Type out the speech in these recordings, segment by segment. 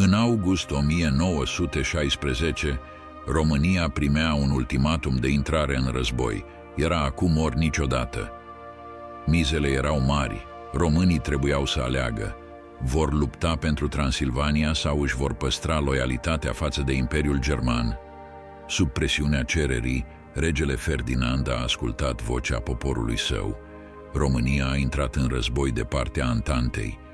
În august 1916, România primea un ultimatum de intrare în război. Era acum ori niciodată. Mizele erau mari, românii trebuiau să aleagă. Vor lupta pentru Transilvania sau își vor păstra loialitatea față de Imperiul German? Sub presiunea cererii, regele Ferdinand a ascultat vocea poporului său. România a intrat în război de partea Antantei.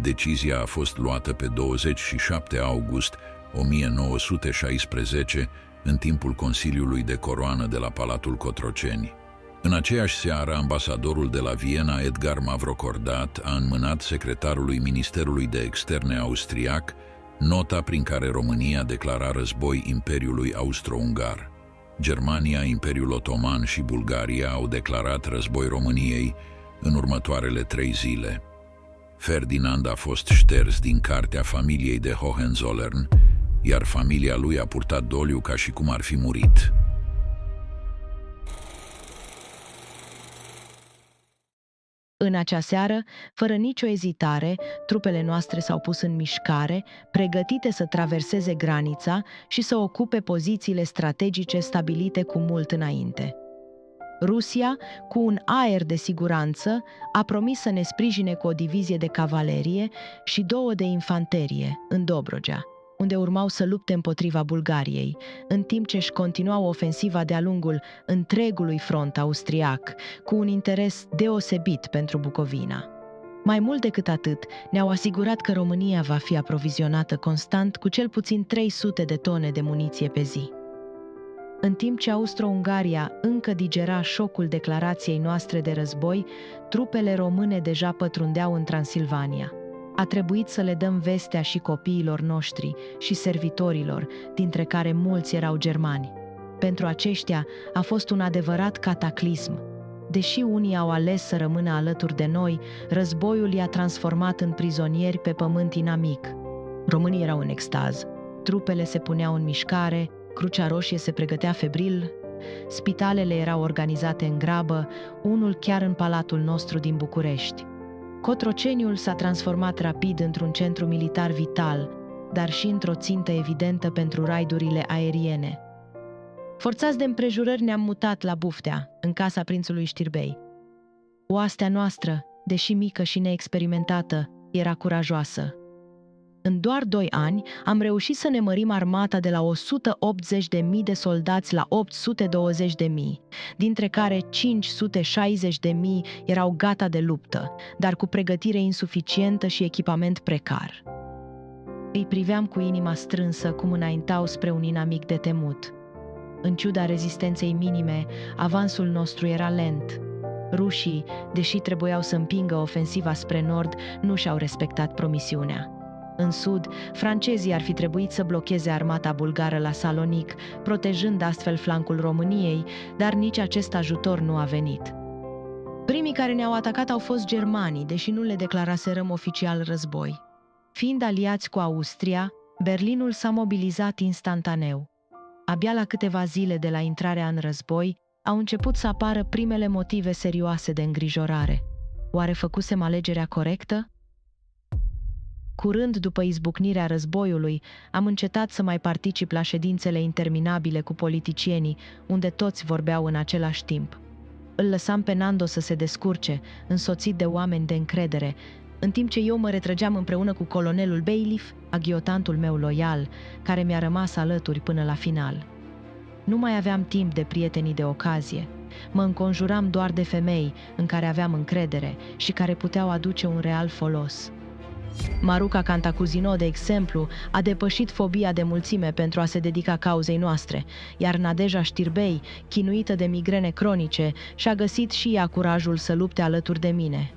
Decizia a fost luată pe 27 august 1916, în timpul Consiliului de Coroană de la Palatul Cotroceni. În aceeași seară, ambasadorul de la Viena, Edgar Mavrocordat, a înmânat secretarului Ministerului de Externe austriac nota prin care România declara război Imperiului Austro-Ungar. Germania, Imperiul Otoman și Bulgaria au declarat război României în următoarele 3 zile. Ferdinand a fost șters din cartea familiei de Hohenzollern, iar familia lui a purtat doliu ca și cum ar fi murit. În acea seară, fără nicio ezitare, trupele noastre s-au pus în mișcare, pregătite să traverseze granița și să ocupe pozițiile strategice stabilite cu mult înainte. Rusia, cu un aer de siguranță, a promis să ne sprijine cu o divizie de cavalerie și 2 de infanterie în Dobrogea, unde urmau să lupte împotriva Bulgariei, în timp ce își continuau ofensiva de-a lungul întregului front austriac, cu un interes deosebit pentru Bucovina. Mai mult decât atât, ne-au asigurat că România va fi aprovizionată constant cu cel puțin 300 de tone de muniție pe zi. În timp ce Austro-Ungaria încă digera șocul declarației noastre de război, trupele române deja pătrundeau în Transilvania. A trebuit să le dăm vestea și copiilor noștri și servitorilor, dintre care mulți erau germani. Pentru aceștia a fost un adevărat cataclism. Deși unii au ales să rămână alături de noi, războiul i-a transformat în prizonieri pe pământ inamic. Românii erau în extaz, trupele se puneau în mișcare, Crucea Roșie se pregătea febril, spitalele erau organizate în grabă, unul chiar în palatul nostru din București. Cotroceniul s-a transformat rapid într-un centru militar vital, dar și într-o țintă evidentă pentru raidurile aeriene. Forțați de împrejurări ne-am mutat la Buftea, în casa prințului Știrbei. Oastea noastră, deși mică și neexperimentată, era curajoasă. În doar 2 ani am reușit să ne mărim armata de la 180.000 de soldați la 820.000, dintre care 560.000 erau gata de luptă, dar cu pregătire insuficientă și echipament precar. Îi priveam cu inima strânsă cum înaintau spre un inamic de temut. În ciuda rezistenței minime, avansul nostru era lent. Rușii, deși trebuiau să împingă ofensiva spre nord, nu și-au respectat promisiunea. În sud, francezii ar fi trebuit să blocheze armata bulgară la Salonic, protejând astfel flancul României, dar nici acest ajutor nu a venit. Primii care ne-au atacat au fost germanii, deși nu le declaraserăm oficial război. Fiind aliați cu Austria, Berlinul s-a mobilizat instantaneu. Abia la câteva zile de la intrarea în război, au început să apară primele motive serioase de îngrijorare. Oare făcusem alegerea corectă? Curând după izbucnirea războiului, am încetat să mai particip la ședințele interminabile cu politicienii, unde toți vorbeau în același timp. Îl lăsam pe Nando să se descurce, însoțit de oameni de încredere, în timp ce eu mă retrăgeam împreună cu colonelul Bailiff, aghiotantul meu loial, care mi-a rămas alături până la final. Nu mai aveam timp de prietenii de ocazie. Mă înconjuram doar de femei în care aveam încredere și care puteau aduce un real folos. Maruca Cantacuzino, de exemplu, a depășit fobia de mulțime pentru a se dedica cauzei noastre, iar Nadeja Știrbei, chinuită de migrene cronice, și-a găsit și ea curajul să lupte alături de mine.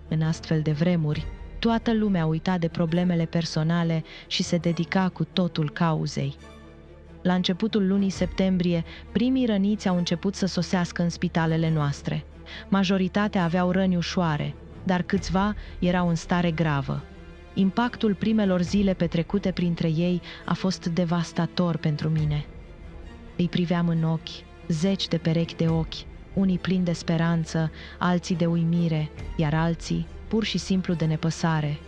În astfel de vremuri, toată lumea uita de problemele personale și se dedica cu totul cauzei. La începutul lunii septembrie, primii răniți au început să sosească în spitalele noastre. Majoritatea aveau răni ușoare, dar câțiva erau în stare gravă. Impactul primelor zile petrecute printre ei a fost devastator pentru mine. Îi priveam în ochi, 10 de perechi de ochi, unii plini de speranță, alții de uimire, iar alții pur și simplu de nepăsare.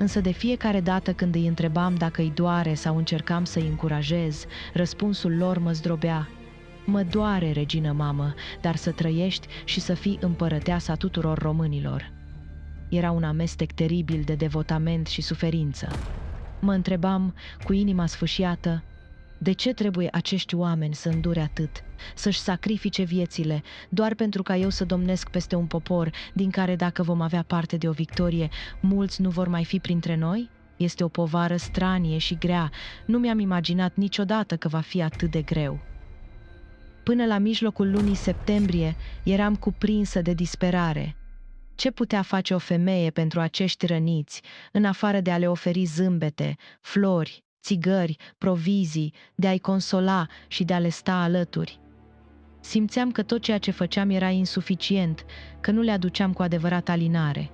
Însă de fiecare dată când îi întrebam dacă îi doare sau încercam să-i încurajez, răspunsul lor mă zdrobea. Mă doare, regină mamă, dar să trăiești și să fii împărăteasa tuturor românilor. Era un amestec teribil de devotament și suferință. Mă întrebam, cu inima sfâșiată, de ce trebuie acești oameni să îndure atât, să-și sacrifice viețile, doar pentru ca eu să domnesc peste un popor din care, dacă vom avea parte de o victorie, mulți nu vor mai fi printre noi? Este o povară stranie și grea. Nu mi-am imaginat niciodată că va fi atât de greu. Până la mijlocul lunii septembrie eram cuprinsă de disperare. Ce putea face o femeie pentru acești răniți, în afară de a le oferi zâmbete, flori, țigări, provizii, de a-i consola și de a le sta alături? Simțeam că tot ceea ce făceam era insuficient, că nu le aduceam cu adevărat alinare.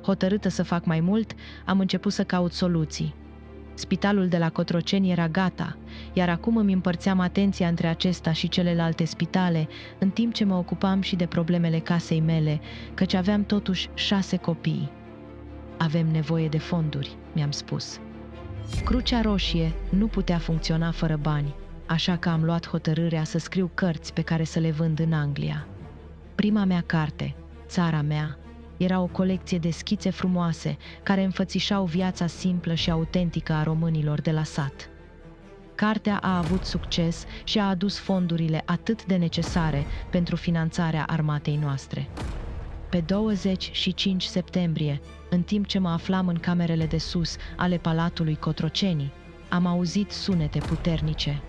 Hotărâtă să fac mai mult, am început să caut soluții. Spitalul de la Cotroceni era gata, iar acum îmi împărțeam atenția între acesta și celelalte spitale, în timp ce mă ocupam și de problemele casei mele, căci aveam totuși 6 copii. Avem nevoie de fonduri, mi-am spus. Crucea Roșie nu putea funcționa fără bani, așa că am luat hotărârea să scriu cărți pe care să le vând în Anglia. Prima mea carte, Țara mea, era o colecție de schițe frumoase care înfățișau viața simplă și autentică a românilor de la sat. Cartea a avut succes și a adus fondurile atât de necesare pentru finanțarea armatei noastre. Pe 25 septembrie, în timp ce mă aflam în camerele de sus ale Palatului Cotroceni, am auzit sunete puternice.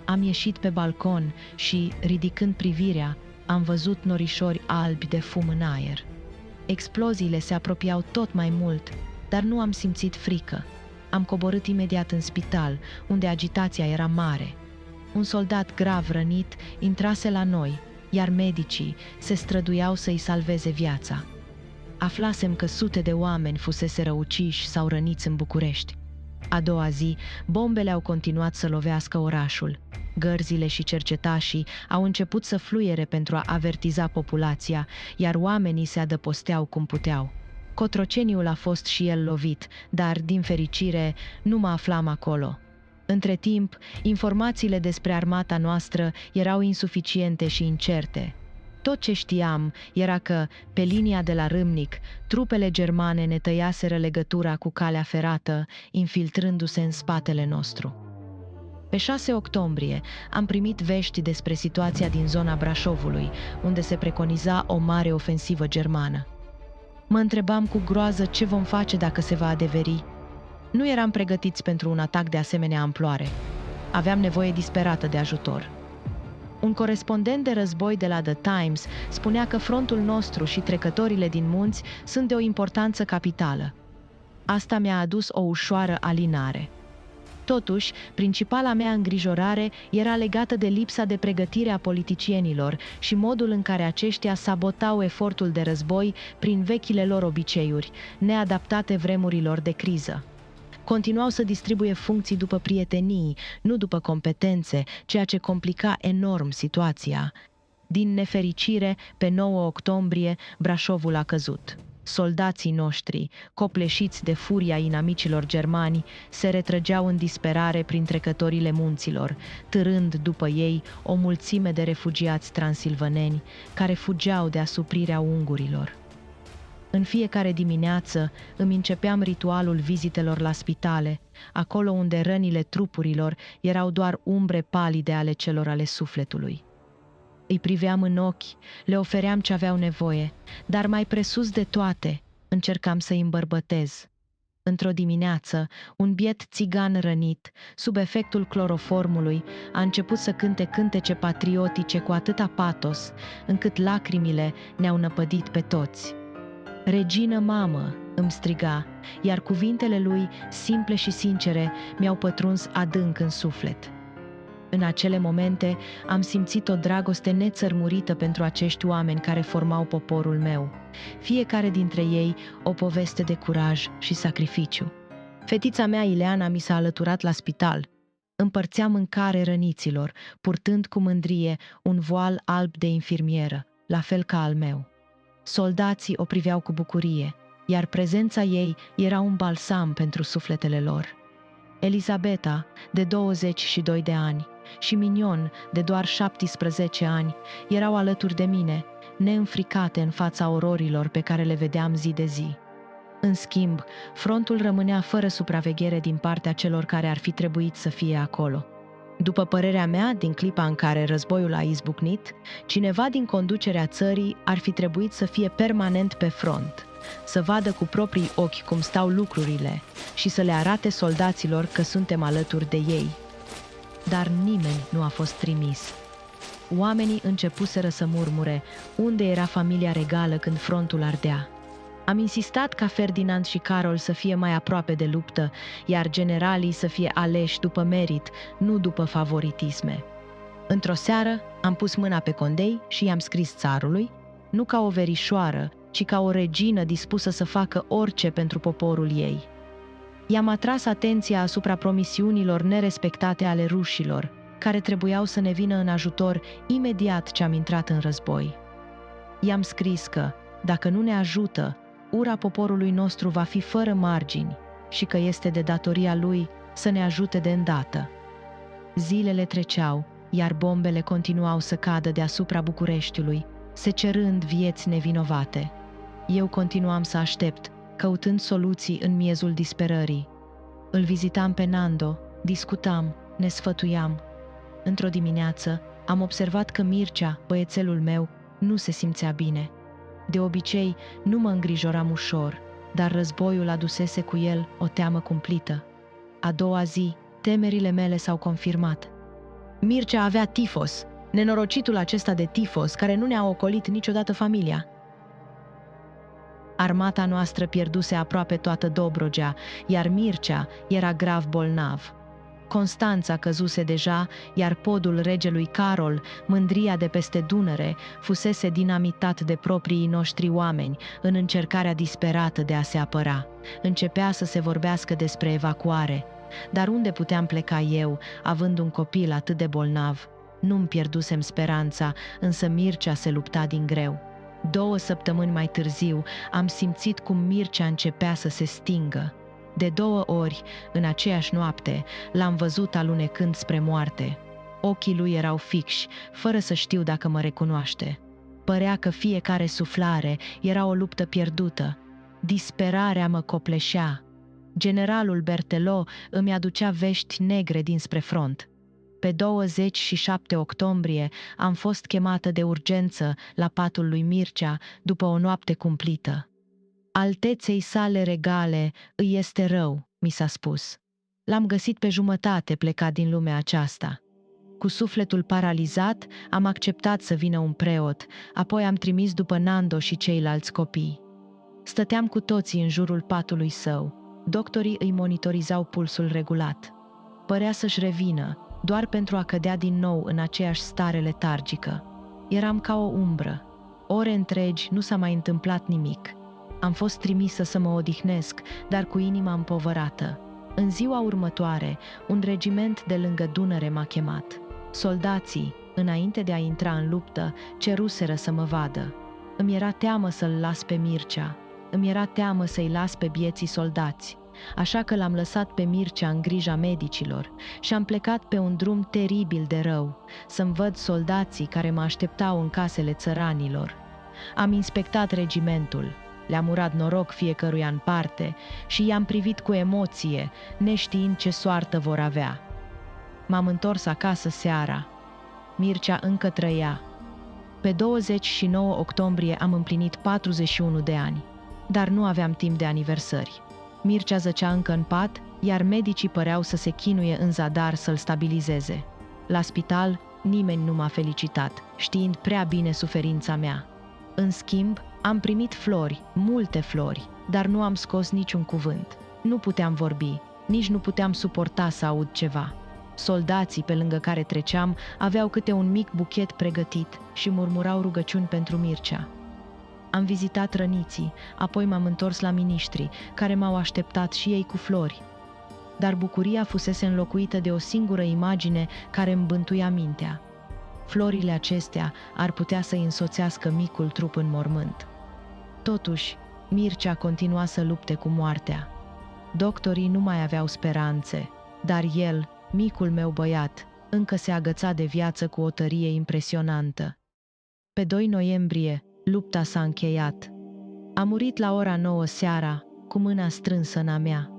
Am ieșit pe balcon și, ridicând privirea, am văzut norișori albi de fum în aer. Exploziile se apropiau tot mai mult, dar nu am simțit frică. Am coborât imediat în spital, unde agitația era mare. Un soldat grav rănit intrase la noi, iar medicii se străduiau să-i salveze viața. Aflasem că sute de oameni fuseseră uciși sau răniți în București. A doua zi, bombele au continuat să lovească orașul. Gărzile și cercetașii au început să fluiere pentru a avertiza populația, iar oamenii se adăposteau cum puteau. Cotroceniul a fost și el lovit, dar, din fericire, nu mă aflam acolo. Între timp, informațiile despre armata noastră erau insuficiente și incerte. Tot ce știam era că, pe linia de la Râmnic, trupele germane ne tăiaseră legătura cu calea ferată, infiltrându-se în spatele nostru. Pe 6 octombrie am primit vești despre situația din zona Brașovului, unde se preconiza o mare ofensivă germană. Mă întrebam cu groază ce vom face dacă se va adeveri. Nu eram pregătiți pentru un atac de asemenea amploare. Aveam nevoie disperată de ajutor. Un corespondent de război de la The Times spunea că frontul nostru și trecătorile din munți sunt de o importanță capitală. Asta mi-a adus o ușoară alinare. Totuși, principala mea îngrijorare era legată de lipsa de pregătire a politicienilor și modul în care aceștia sabotau efortul de război prin vechile lor obiceiuri, neadaptate vremurilor de criză. Continuau să distribuie funcții după prietenii, nu după competențe, ceea ce complica enorm situația. Din nefericire, pe 9 octombrie, Brașovul a căzut. Soldații noștri, copleșiți de furia inamicilor germani, se retrăgeau în disperare prin trecătorile munților, târând după ei o mulțime de refugiați transilvaneni care fugeau de asuprirea ungurilor. În fiecare dimineață îmi începeam ritualul vizitelor la spitale, acolo unde rănile trupurilor erau doar umbre palide ale celor ale sufletului. Îi priveam în ochi, le ofeream ce aveau nevoie, dar mai presus de toate, încercam să-i îmbărbătez. Într-o dimineață, un biet țigan rănit, sub efectul cloroformului, a început să cânte cântece patriotice cu atâta patos, încât lacrimile ne-au năpădit pe toți. "Regină mamă!" îmi striga, iar cuvintele lui, simple și sincere, mi-au pătruns adânc în suflet. În acele momente am simțit o dragoste nețărmurită pentru acești oameni care formau poporul meu. Fiecare dintre ei o poveste de curaj și sacrificiu. Fetița mea, Ileana, mi s-a alăturat la spital. Împărțea mâncare răniților, purtând cu mândrie un voal alb de infirmieră, la fel ca al meu. Soldații o priveau cu bucurie, iar prezența ei era un balsam pentru sufletele lor. Elisabeta, de 22 de ani, și Mignon, de doar 17 ani, erau alături de mine, neînfricate în fața ororilor pe care le vedeam zi de zi. În schimb, frontul rămânea fără supraveghere din partea celor care ar fi trebuit să fie acolo. După părerea mea, din clipa în care războiul a izbucnit, cineva din conducerea țării ar fi trebuit să fie permanent pe front, să vadă cu proprii ochi cum stau lucrurile și să le arate soldaților că suntem alături de ei. Dar nimeni nu a fost trimis. Oamenii începuseră să murmure unde era familia regală când frontul ardea. Am insistat ca Ferdinand și Carol să fie mai aproape de luptă, iar generalii să fie aleși după merit, nu după favoritisme. Într-o seară am pus mâna pe condei și i-am scris țarului, nu ca o verișoară, ci ca o regină dispusă să facă orice pentru poporul ei. I-am atras atenția asupra promisiunilor nerespectate ale rușilor, care trebuiau să ne vină în ajutor imediat ce am intrat în război. I-am scris că, dacă nu ne ajută, ura poporului nostru va fi fără margini și că este de datoria lui să ne ajute de îndată. Zilele treceau, iar bombele continuau să cadă deasupra Bucureștiului, secerând vieți nevinovate. Eu continuam să aștept, căutând soluții în miezul disperării. Îl vizitam pe Nando, discutam, ne sfătuiam. Într-o dimineață am observat că Mircea, băiețelul meu, nu se simțea bine. De obicei, nu mă îngrijoram ușor, dar războiul adusese cu el o teamă cumplită. A doua zi, temerile mele s-au confirmat. Mircea avea tifos, nenorocitul acesta de tifos care nu ne-a ocolit niciodată familia. Armata noastră pierduse aproape toată Dobrogea, iar Mircea era grav bolnav. Constanța căzuse deja, iar podul regelui Carol, mândria de peste Dunăre, fusese dinamitat de proprii noștri oameni în încercarea disperată de a se apăra. Începea să se vorbească despre evacuare, dar unde puteam pleca eu, având un copil atât de bolnav? Nu-mi pierdusem speranța, însă Mircea se lupta din greu. 2 săptămâni mai târziu am simțit cum Mircea începea să se stingă. De 2 ori, în aceeași noapte, l-am văzut alunecând spre moarte. Ochii lui erau fixi, fără să știu dacă mă recunoaște. Părea că fiecare suflare era o luptă pierdută. Disperarea mă copleșea. Generalul Berthelot îmi aducea vești negre dinspre front. Pe 27 octombrie am fost chemată de urgență la patul lui Mircea după o noapte cumplită. Alteței sale regale îi este rău, mi s-a spus. L-am găsit pe jumătate plecat din lumea aceasta. Cu sufletul paralizat, am acceptat să vină un preot, apoi am trimis după Nando și ceilalți copii. Stăteam cu toții în jurul patului său. Doctorii îi monitorizau pulsul regulat. Părea să-și revină, doar pentru a cădea din nou în aceeași stare letargică. Eram ca o umbră. Ore întregi nu s-a mai întâmplat nimic. Am fost trimisă să mă odihnesc, dar cu inima împovărată. În ziua următoare, un regiment de lângă Dunăre m-a chemat. Soldații, înainte de a intra în luptă, ceruseră să mă vadă. Îmi era teamă să-l las pe Mircea. Îmi era teamă să-i las pe bieții soldați. Așa că l-am lăsat pe Mircea în grija medicilor și am plecat pe un drum teribil de rău, să-mi văd soldații care mă așteptau în casele țăranilor. Am inspectat regimentul. Le-am urat noroc fiecăruia în parte și i-am privit cu emoție, neștiind ce soartă vor avea. M-am întors acasă seara. Mircea încă trăia. Pe 29 octombrie am împlinit 41 de ani, dar nu aveam timp de aniversări. Mircea zăcea încă în pat, iar medicii păreau să se chinuie în zadar să-l stabilizeze. La spital, nimeni nu m-a felicitat, știind prea bine suferința mea. În schimb, am primit flori, multe flori, dar nu am scos niciun cuvânt. Nu puteam vorbi, nici nu puteam suporta să aud ceva. Soldații pe lângă care treceam aveau câte un mic buchet pregătit și murmurau rugăciuni pentru Mircea. Am vizitat răniții, apoi m-am întors la miniștri, care m-au așteptat și ei cu flori. Dar bucuria fusese înlocuită de o singură imagine care îmi bântuia mintea. Florile acestea ar putea să-i însoțească micul trup în mormânt. Totuși, Mircea continua să lupte cu moartea. Doctorii nu mai aveau speranțe, dar el, micul meu băiat, încă se agăța de viață cu o tărie impresionantă. Pe 2 noiembrie, lupta s-a încheiat. A murit la ora 9 seara, cu mâna strânsă în a mea.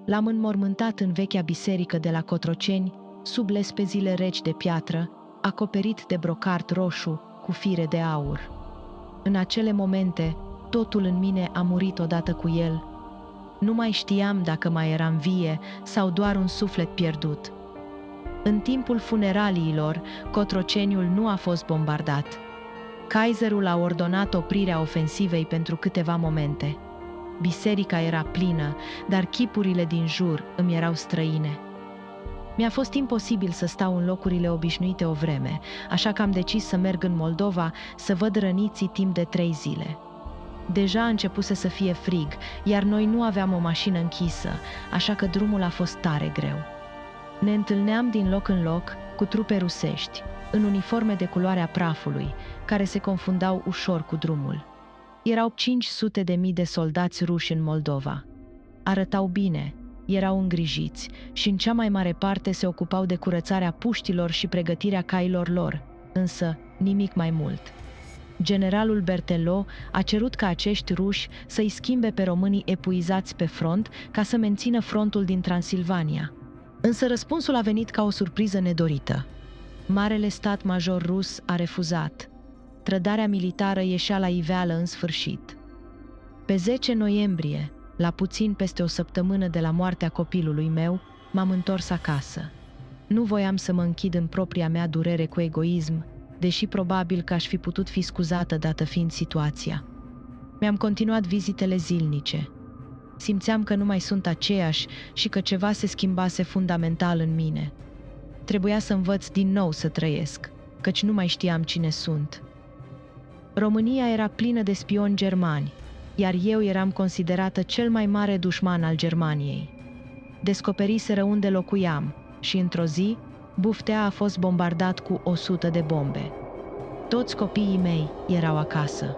L-am înmormântat în vechea biserică de la Cotroceni, sub lespezile reci de piatră, acoperit de brocart roșu cu fire de aur. În acele momente, totul în mine a murit odată cu el. Nu mai știam dacă mai eram vie sau doar un suflet pierdut. În timpul funeraliilor, Cotroceniul nu a fost bombardat. Kaiserul a ordonat oprirea ofensivei pentru câteva momente. Biserica era plină, dar chipurile din jur îmi erau străine. Mi-a fost imposibil să stau în locurile obișnuite o vreme, așa că am decis să merg în Moldova să văd răniții timp de 3 zile. Deja începuse să fie frig, iar noi nu aveam o mașină închisă, așa că drumul a fost tare greu. Ne întâlneam din loc în loc cu trupe rusești, în uniforme de culoarea prafului, care se confundau ușor cu drumul. Erau 500.000 de soldați ruși în Moldova. Arătau bine, erau îngrijiți și în cea mai mare parte se ocupau de curățarea puștilor și pregătirea cailor lor, însă nimic mai mult. Generalul Berthelot a cerut ca acești ruși să-i schimbe pe românii epuizați pe front ca să mențină frontul din Transilvania. Însă răspunsul a venit ca o surpriză nedorită. Marele stat major rus a refuzat. Trădarea militară ieșea la iveală în sfârșit. Pe 10 noiembrie, la puțin peste o săptămână de la moartea copilului meu, m-am întors acasă. Nu voiam să mă închid în propria mea durere cu egoism, deși probabil că aș fi putut fi scuzată dată fiind situația. Mi-am continuat vizitele zilnice. Simțeam că nu mai sunt aceeași și că ceva se schimbase fundamental în mine. Trebuia să învăț din nou să trăiesc, căci nu mai știam cine sunt. România era plină de spioni germani, iar eu eram considerată cel mai mare dușman al Germaniei. Descoperiseră unde locuiam și, într-o zi, Buftea a fost bombardat cu 100 de bombe. Toți copiii mei erau acasă.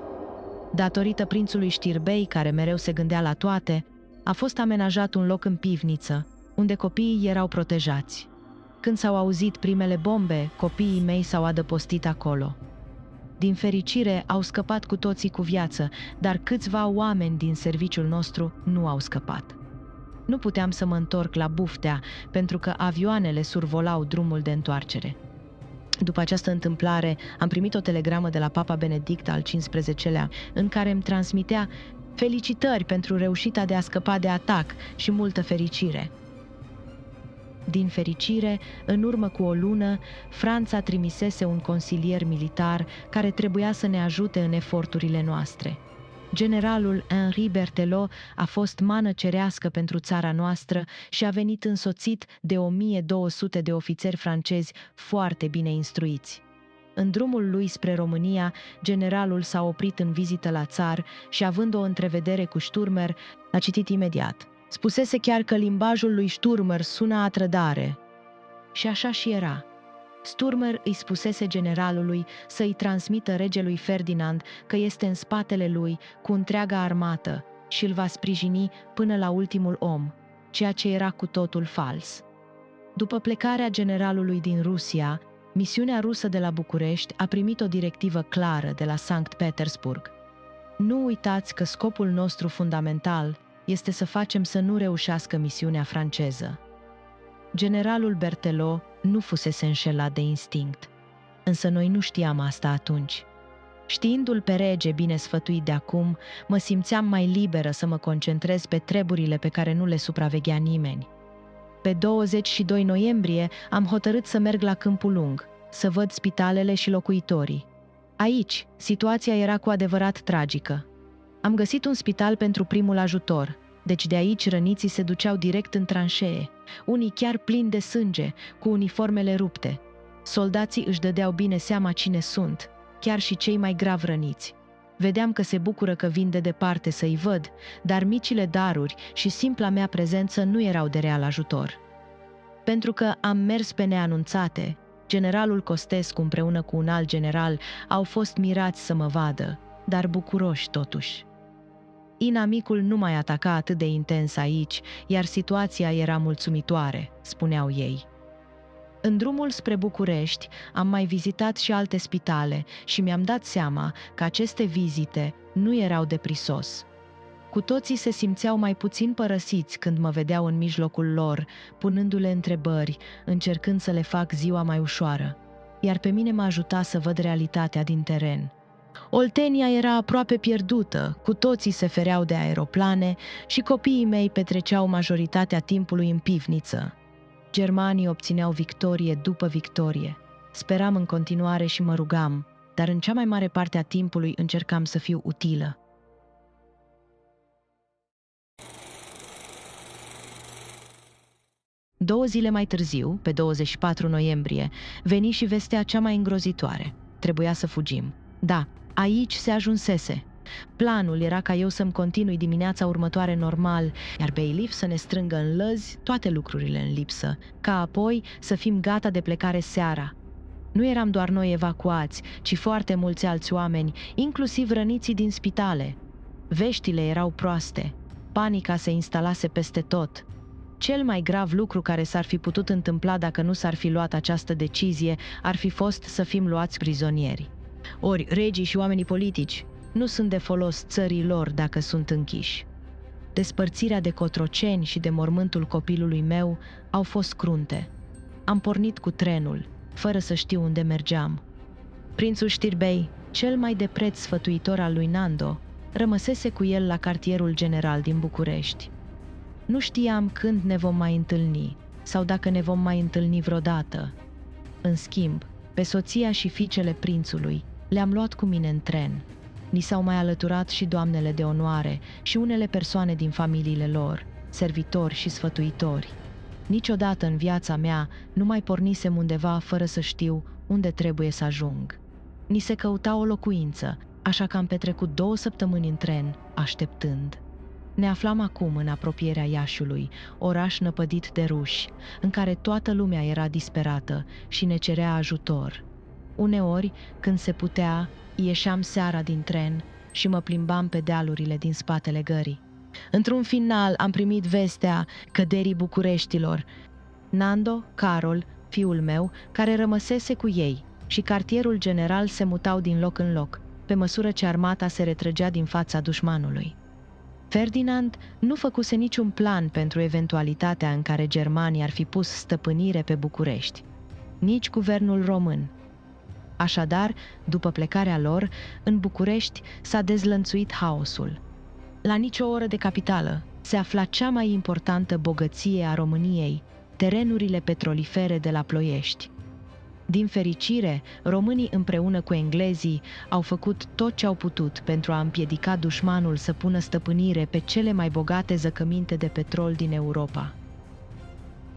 Datorită prințului Știrbei, care mereu se gândea la toate, a fost amenajat un loc în pivniță, unde copiii erau protejați. Când s-au auzit primele bombe, copiii mei s-au adăpostit acolo. Din fericire, au scăpat cu toții cu viață, dar câțiva oameni din serviciul nostru nu au scăpat. Nu puteam să mă întorc la Buftea, pentru că avioanele survolau drumul de întoarcere. După această întâmplare, am primit o telegramă de la Papa Benedict al XV-lea, în care îmi transmitea felicitări pentru reușita de a scăpa de atac și multă fericire. Din fericire, în urmă cu o lună, Franța trimisese un consilier militar care trebuia să ne ajute în eforturile noastre. Generalul Henri Berthelot a fost mană cerească pentru țara noastră și a venit însoțit de 1200 de ofițeri francezi foarte bine instruiți. În drumul lui spre România, generalul s-a oprit în vizită la țar și, având o întrevedere cu Sturmer, a citit imediat. Spusese chiar că limbajul lui Sturmer suna a trădare. Și așa și era. Sturmer îi spusese generalului să-i transmită regelui Ferdinand că este în spatele lui cu întreaga armată și îl va sprijini până la ultimul om, ceea ce era cu totul fals. După plecarea generalului din Rusia, misiunea rusă de la București a primit o directivă clară de la Sankt Petersburg. Nu uitați că scopul nostru fundamental este să facem să nu reușească misiunea franceză. Generalul Berthelot nu fusese înșelat de instinct, însă noi nu știam asta atunci. Știindu-l pe rege bine sfătuit de acum, mă simțeam mai liberă să mă concentrez pe treburile pe care nu le supraveghea nimeni. Pe 22 noiembrie am hotărât să merg la Câmpul Lung, să văd spitalele și locuitorii. Aici, situația era cu adevărat tragică. Am găsit un spital pentru primul ajutor, deci de aici răniții se duceau direct în tranșee, unii chiar plini de sânge, cu uniformele rupte. Soldații își dădeau bine seama cine sunt, chiar și cei mai grav răniți. Vedeam că se bucură că vin de departe să-i văd, dar micile daruri și simpla mea prezență nu erau de real ajutor. Pentru că am mers pe neanunțate, generalul Costescu împreună cu un alt general au fost mirați să mă vadă, dar bucuroși totuși. Inamicul nu mai ataca atât de intens aici, iar situația era mulțumitoare, spuneau ei. În drumul spre București am mai vizitat și alte spitale și mi-am dat seama că aceste vizite nu erau de prisos. Cu toții se simțeau mai puțin părăsiți când mă vedeau în mijlocul lor, punându-le întrebări, încercând să le fac ziua mai ușoară. Iar pe mine mă ajuta să văd realitatea din teren. Oltenia era aproape pierdută, cu toții se fereau de aeroplane și copiii mei petreceau majoritatea timpului în pivniță. Germanii obțineau victorie după victorie. Speram în continuare și mă rugam, dar în cea mai mare parte a timpului încercam să fiu utilă. Două zile mai târziu, pe 24 noiembrie, veni și vestea cea mai îngrozitoare. Trebuia să fugim. Da, aici se ajunsese. Planul era ca eu să-mi continui dimineața următoare normal, iar Bailiff să ne strângă în lăzi toate lucrurile în lipsă, ca apoi să fim gata de plecare seara. Nu eram doar noi evacuați, ci foarte mulți alți oameni, inclusiv răniții din spitale. Veștile erau proaste. Panica se instalase peste tot. Cel mai grav lucru care s-ar fi putut întâmpla dacă nu s-ar fi luat această decizie ar fi fost să fim luați prizonieri. Ori regii și oamenii politici nu sunt de folos țării lor dacă sunt închiși. Despărțirea de Cotroceni și de mormântul copilului meu au fost crunte. Am pornit cu trenul, fără să știu unde mergeam. Prințul Știrbei, cel mai de preț sfătuitor al lui Nando, rămăsese cu el la cartierul general din București. Nu știam când ne vom mai întâlni sau dacă ne vom mai întâlni vreodată. În schimb, pe soția și fiicele prințului le-am luat cu mine în tren. Ni s-au mai alăturat și doamnele de onoare și unele persoane din familiile lor, servitori și sfătuitori. Niciodată în viața mea nu mai pornisem undeva fără să știu unde trebuie să ajung. Ni se căuta o locuință, așa că am petrecut 2 săptămâni în tren, așteptând. Ne aflam acum în apropierea Iașiului, oraș năpădit de ruși, în care toată lumea era disperată și ne cerea ajutor. Uneori, când se putea, ieșeam seara din tren și mă plimbam pe dealurile din spatele gării. Într-un final am primit vestea căderii Bucureștilor. Nando, Carol, fiul meu, care rămăsese cu ei, și cartierul general se mutau din loc în loc, pe măsură ce armata se retrăgea din fața dușmanului. Ferdinand nu făcuse niciun plan pentru eventualitatea în care germanii ar fi pus stăpânire pe București, nici guvernul român. Așadar, după plecarea lor, în București s-a dezlănțuit haosul. La nicio oră de capitală se afla cea mai importantă bogăție a României, terenurile petrolifere de la Ploiești. Din fericire, românii împreună cu englezii au făcut tot ce au putut pentru a împiedica dușmanul să pună stăpânire pe cele mai bogate zăcăminte de petrol din Europa.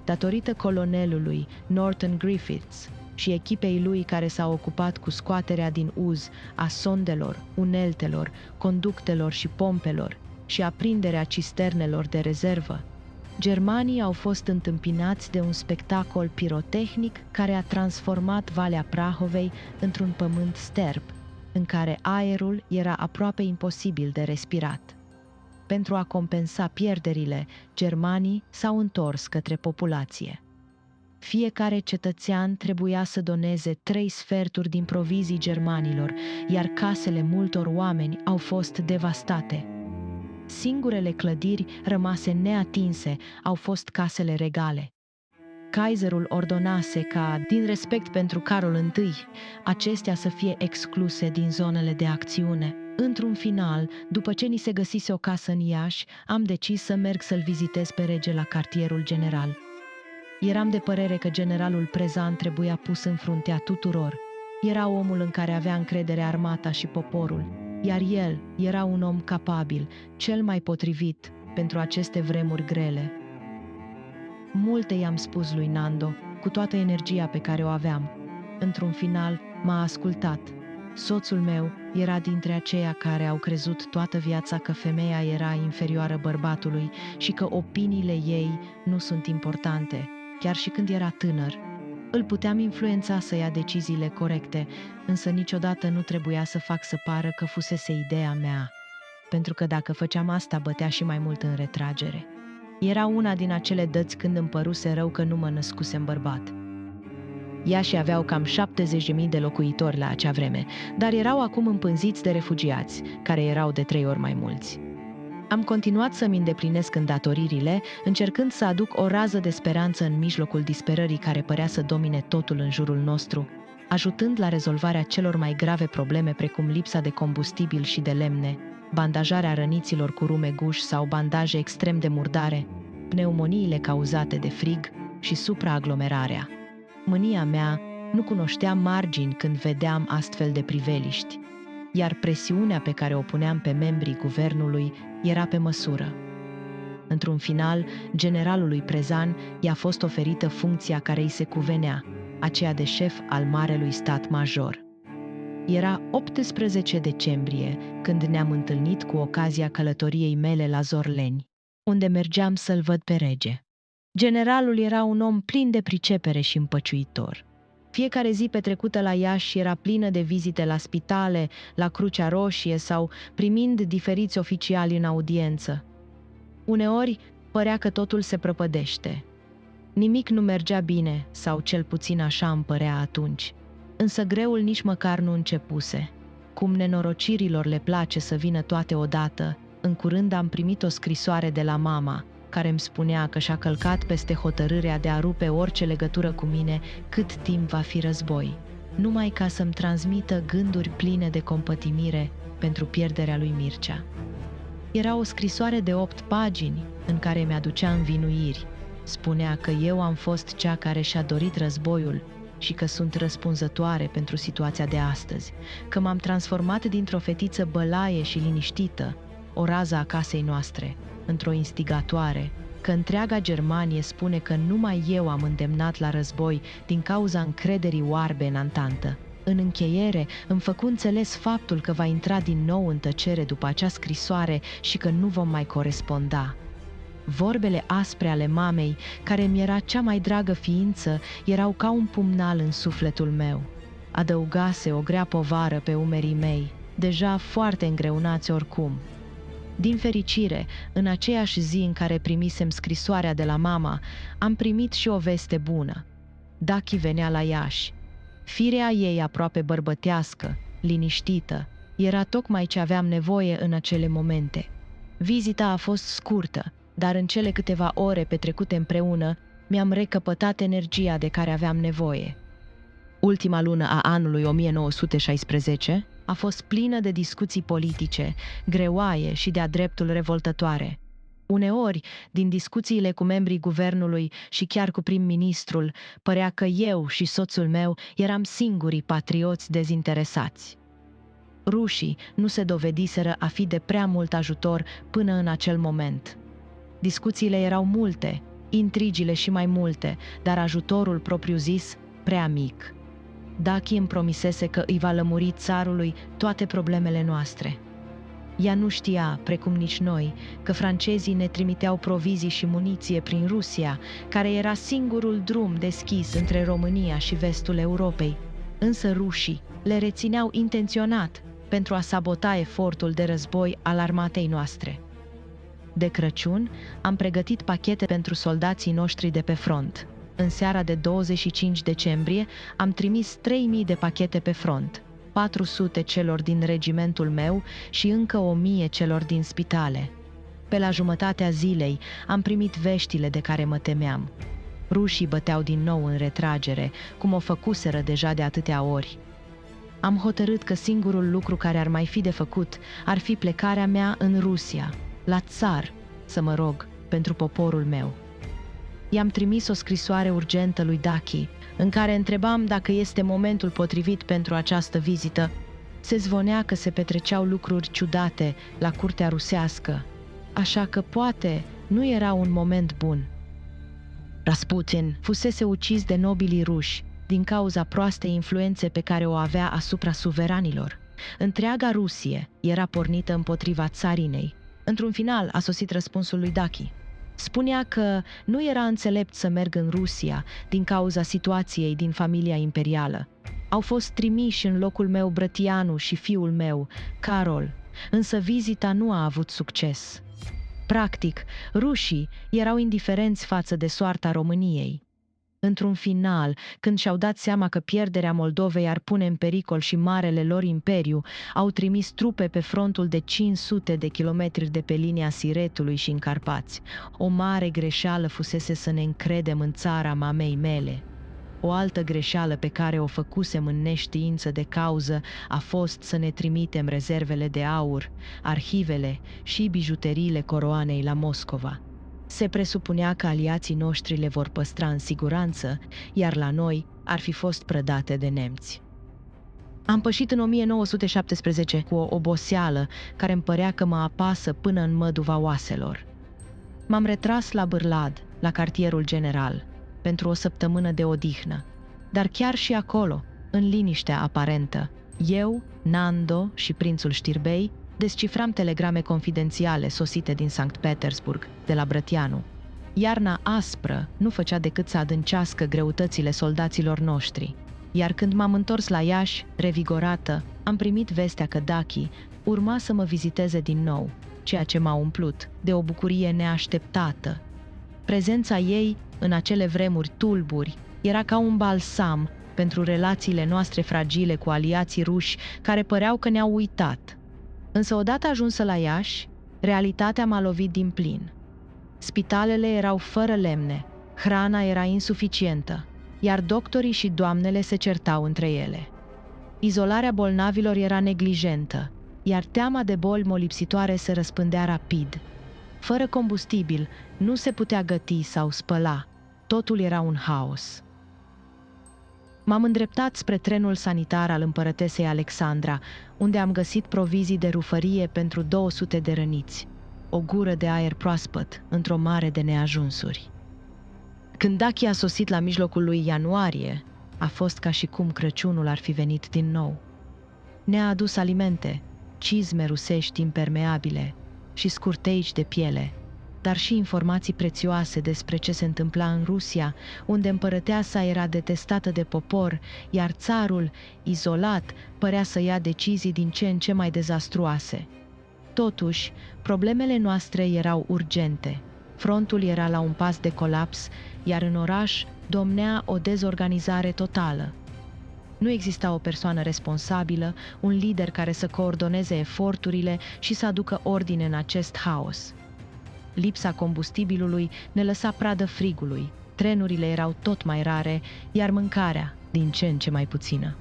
Datorită colonelului Norton Griffiths și echipei lui care s-au ocupat cu scoaterea din uz a sondelor, uneltelor, conductelor și pompelor și aprinderea cisternelor de rezervă, germanii au fost întâmpinați de un spectacol pirotehnic care a transformat Valea Prahovei într-un pământ sterb, în care aerul era aproape imposibil de respirat. Pentru a compensa pierderile, germanii s-au întors către populație. Fiecare cetățean trebuia să doneze 3 sferturi din provizii germanilor, iar casele multor oameni au fost devastate. Singurele clădiri rămase neatinse au fost casele regale. Kaiserul ordonase ca, din respect pentru Carol I, acestea să fie excluse din zonele de acțiune. Într-un final, după ce ni se găsise o casă în Iași, am decis să merg să-l vizitez pe rege la cartierul general. Eram de părere că generalul Prezan trebuia pus în fruntea tuturor. Era omul în care avea încredere armata și poporul, iar el era un om capabil, cel mai potrivit pentru aceste vremuri grele. Multe i-am spus lui Nando, cu toată energia pe care o aveam. Într-un final, m-a ascultat. Soțul meu era dintre aceia care au crezut toată viața că femeia era inferioară bărbatului și că opiniile ei nu sunt importante, chiar și când era tânăr. Îl puteam influența să ia deciziile corecte, însă niciodată nu trebuia să fac să pară că fusese ideea mea. pentru că dacă făceam asta, bătea și mai mult în retragere. Era una din acele dăți când îmi păruse rău că nu mă născusem bărbat. Iașii aveau cam 70.000 de locuitori la acea vreme, dar erau acum împânziți de refugiați, care erau de 3 ori mai mulți. Am continuat să-mi îndeplinesc îndatoririle, încercând să aduc o rază de speranță în mijlocul disperării care părea să domine totul în jurul nostru, ajutând la rezolvarea celor mai grave probleme precum lipsa de combustibil și de lemne, bandajarea răniților cu rumeguș sau bandaje extrem de murdare, pneumoniile cauzate de frig și supraaglomerarea. Mânia mea nu cunoștea margini când vedeam astfel de priveliști, iar presiunea pe care o puneam pe membrii guvernului era pe măsură. Într-un final, generalului Prezan i-a fost oferită funcția care îi se cuvenea, aceea de șef al Marelui Stat Major. Era 18 decembrie când ne-am întâlnit cu ocazia călătoriei mele la Zorleni, unde mergeam să-l văd pe rege. Generalul era un om plin de pricepere și împăciuitor. Fiecare zi petrecută la Iași era plină de vizite la spitale, la Crucea Roșie sau primind diferiți oficiali în audiență. Uneori părea că totul se prăpădește. Nimic nu mergea bine, sau cel puțin așa îmi părea atunci. Însă greul nici măcar nu începuse. Cum nenorocirilor le place să vină toate odată, în curând am primit o scrisoare de la mama, care îmi spunea că și-a călcat peste hotărârea de a rupe orice legătură cu mine cât timp va fi război, numai ca să-mi transmită gânduri pline de compătimire pentru pierderea lui Mircea. Era o scrisoare de 8 pagini în care mi-aducea învinuiri. Spunea că eu am fost cea care și-a dorit războiul și că sunt răspunzătoare pentru situația de astăzi, că m-am transformat dintr-o fetiță bălaie și liniștită, o rază a casei noastre, într-o instigatoare, că întreaga Germanie spune că numai eu am îndemnat la război din cauza încrederii oarbe în Antantă. În încheiere, îmi făcu înțeles faptul că va intra din nou în tăcere după acea scrisoare și că nu vom mai coresponda. Vorbele aspre ale mamei, care mi era cea mai dragă ființă, erau ca un pumnal în sufletul meu. Adăugase o grea povară pe umerii mei, deja foarte îngreunați oricum. Din fericire, în aceeași zi în care primisem scrisoarea de la mama, am primit și o veste bună. Dachi venea la Iași. Firea ei aproape bărbătească, liniștită, era tocmai ce aveam nevoie în acele momente. Vizita a fost scurtă, dar în cele câteva ore petrecute împreună, mi-am recăpătat energia de care aveam nevoie. Ultima lună a anului 1916 a fost plină de discuții politice, greoaie și de-a dreptul revoltătoare. Uneori, din discuțiile cu membrii guvernului și chiar cu prim-ministrul, părea că eu și soțul meu eram singurii patrioți dezinteresați. Rușii nu se dovediseră a fi de prea mult ajutor până în acel moment. Discuțiile erau multe, intrigile și mai multe, dar ajutorul propriu-zis prea mic. Dachi îmi promisese că îi va lămuri țarului toate problemele noastre. Ea nu știa, precum nici noi, că francezii ne trimiteau provizii și muniție prin Rusia, care era singurul drum deschis între România și vestul Europei, însă rușii le rețineau intenționat pentru a sabota efortul de război al armatei noastre. De Crăciun am pregătit pachete pentru soldații noștri de pe front. În seara de 25 decembrie am trimis 3.000 de pachete pe front, 400 celor din regimentul meu și încă 1.000 celor din spitale. Pe la jumătatea zilei am primit veștile de care mă temeam. Rușii băteau din nou în retragere, cum o făcuseră deja de atâtea ori. Am hotărât că singurul lucru care ar mai fi de făcut ar fi plecarea mea în Rusia, la țar, să mă rog, pentru poporul meu. I-am trimis o scrisoare urgentă lui Dachi, în care întrebam dacă este momentul potrivit pentru această vizită. Se zvonea că se petreceau lucruri ciudate la curtea rusească, așa că poate nu era un moment bun. Rasputin fusese ucis de nobilii ruși din cauza proastei influențe pe care o avea asupra suveranilor. Întreaga Rusie era pornită împotriva țarinei. Într-un final a sosit răspunsul lui Dachi. Spunea că nu era înțelept să merg în Rusia din cauza situației din familia imperială. Au fost trimiși în locul meu Brătianu și fiul meu, Carol, Însă vizita nu a avut succes. Practic, rușii erau indiferenți față de soarta României. Într-un final, când și-au dat seama că pierderea Moldovei ar pune în pericol și marele lor imperiu, au trimis trupe pe frontul de 500 de kilometri de pe linia Siretului și în Carpați. O mare greșeală fusese să ne încredem în țara mamei mele. O altă greșeală pe care o făcusem în neștiință de cauză a fost să ne trimitem rezervele de aur, arhivele și bijuteriile coroanei la Moscova. Se presupunea că aliații noștri le vor păstra în siguranță, iar la noi ar fi fost prădate de nemți. Am pășit în 1917 cu o oboseală care îmi părea că mă apasă până în măduva oaselor. M-am retras la Bârlad, la cartierul general, pentru o săptămână de odihnă, dar chiar și acolo, în liniștea aparentă, eu, Nando și prințul Știrbei descifram telegrame confidențiale sosite din Sankt Petersburg, de la Brătianu. Iarna aspră nu făcea decât să adâncească greutățile soldaților noștri, iar când m-am întors la Iași, revigorată, am primit vestea că Dachi urma să mă viziteze din nou, ceea ce m-a umplut de o bucurie neașteptată. Prezența ei, în acele vremuri tulburi, era ca un balsam pentru relațiile noastre fragile cu aliații ruși care păreau că ne-au uitat. Însă odată ajunsă la Iași, realitatea m-a lovit din plin. Spitalele erau fără lemne, hrana era insuficientă, iar doctorii și doamnele se certau între ele. Izolarea bolnavilor era neglijentă, iar teama de boli molipsitoare se răspândea rapid. Fără combustibil, nu se putea găti sau spăla, totul era un haos. M-am îndreptat spre trenul sanitar al împărătesei Alexandra, unde am găsit provizii de rufărie pentru 200 de răniți, o gură de aer proaspăt într-o mare de neajunsuri. Când Dachi a sosit la mijlocul lui ianuarie, a fost ca și cum Crăciunul ar fi venit din nou. Ne-a adus alimente, cizme rusești impermeabile și scurteici de piele, dar și informații prețioase despre ce se întâmpla în Rusia, unde împărăteasa era detestată de popor, iar țarul, izolat, părea să ia decizii din ce în ce mai dezastruoase. Totuși, problemele noastre erau urgente. Frontul era la un pas de colaps, iar în oraș domnea o dezorganizare totală. Nu exista o persoană responsabilă, un lider care să coordoneze eforturile și să aducă ordine în acest haos. Lipsa combustibilului ne lăsa pradă frigului, trenurile erau tot mai rare, iar mâncarea din ce în ce mai puțină.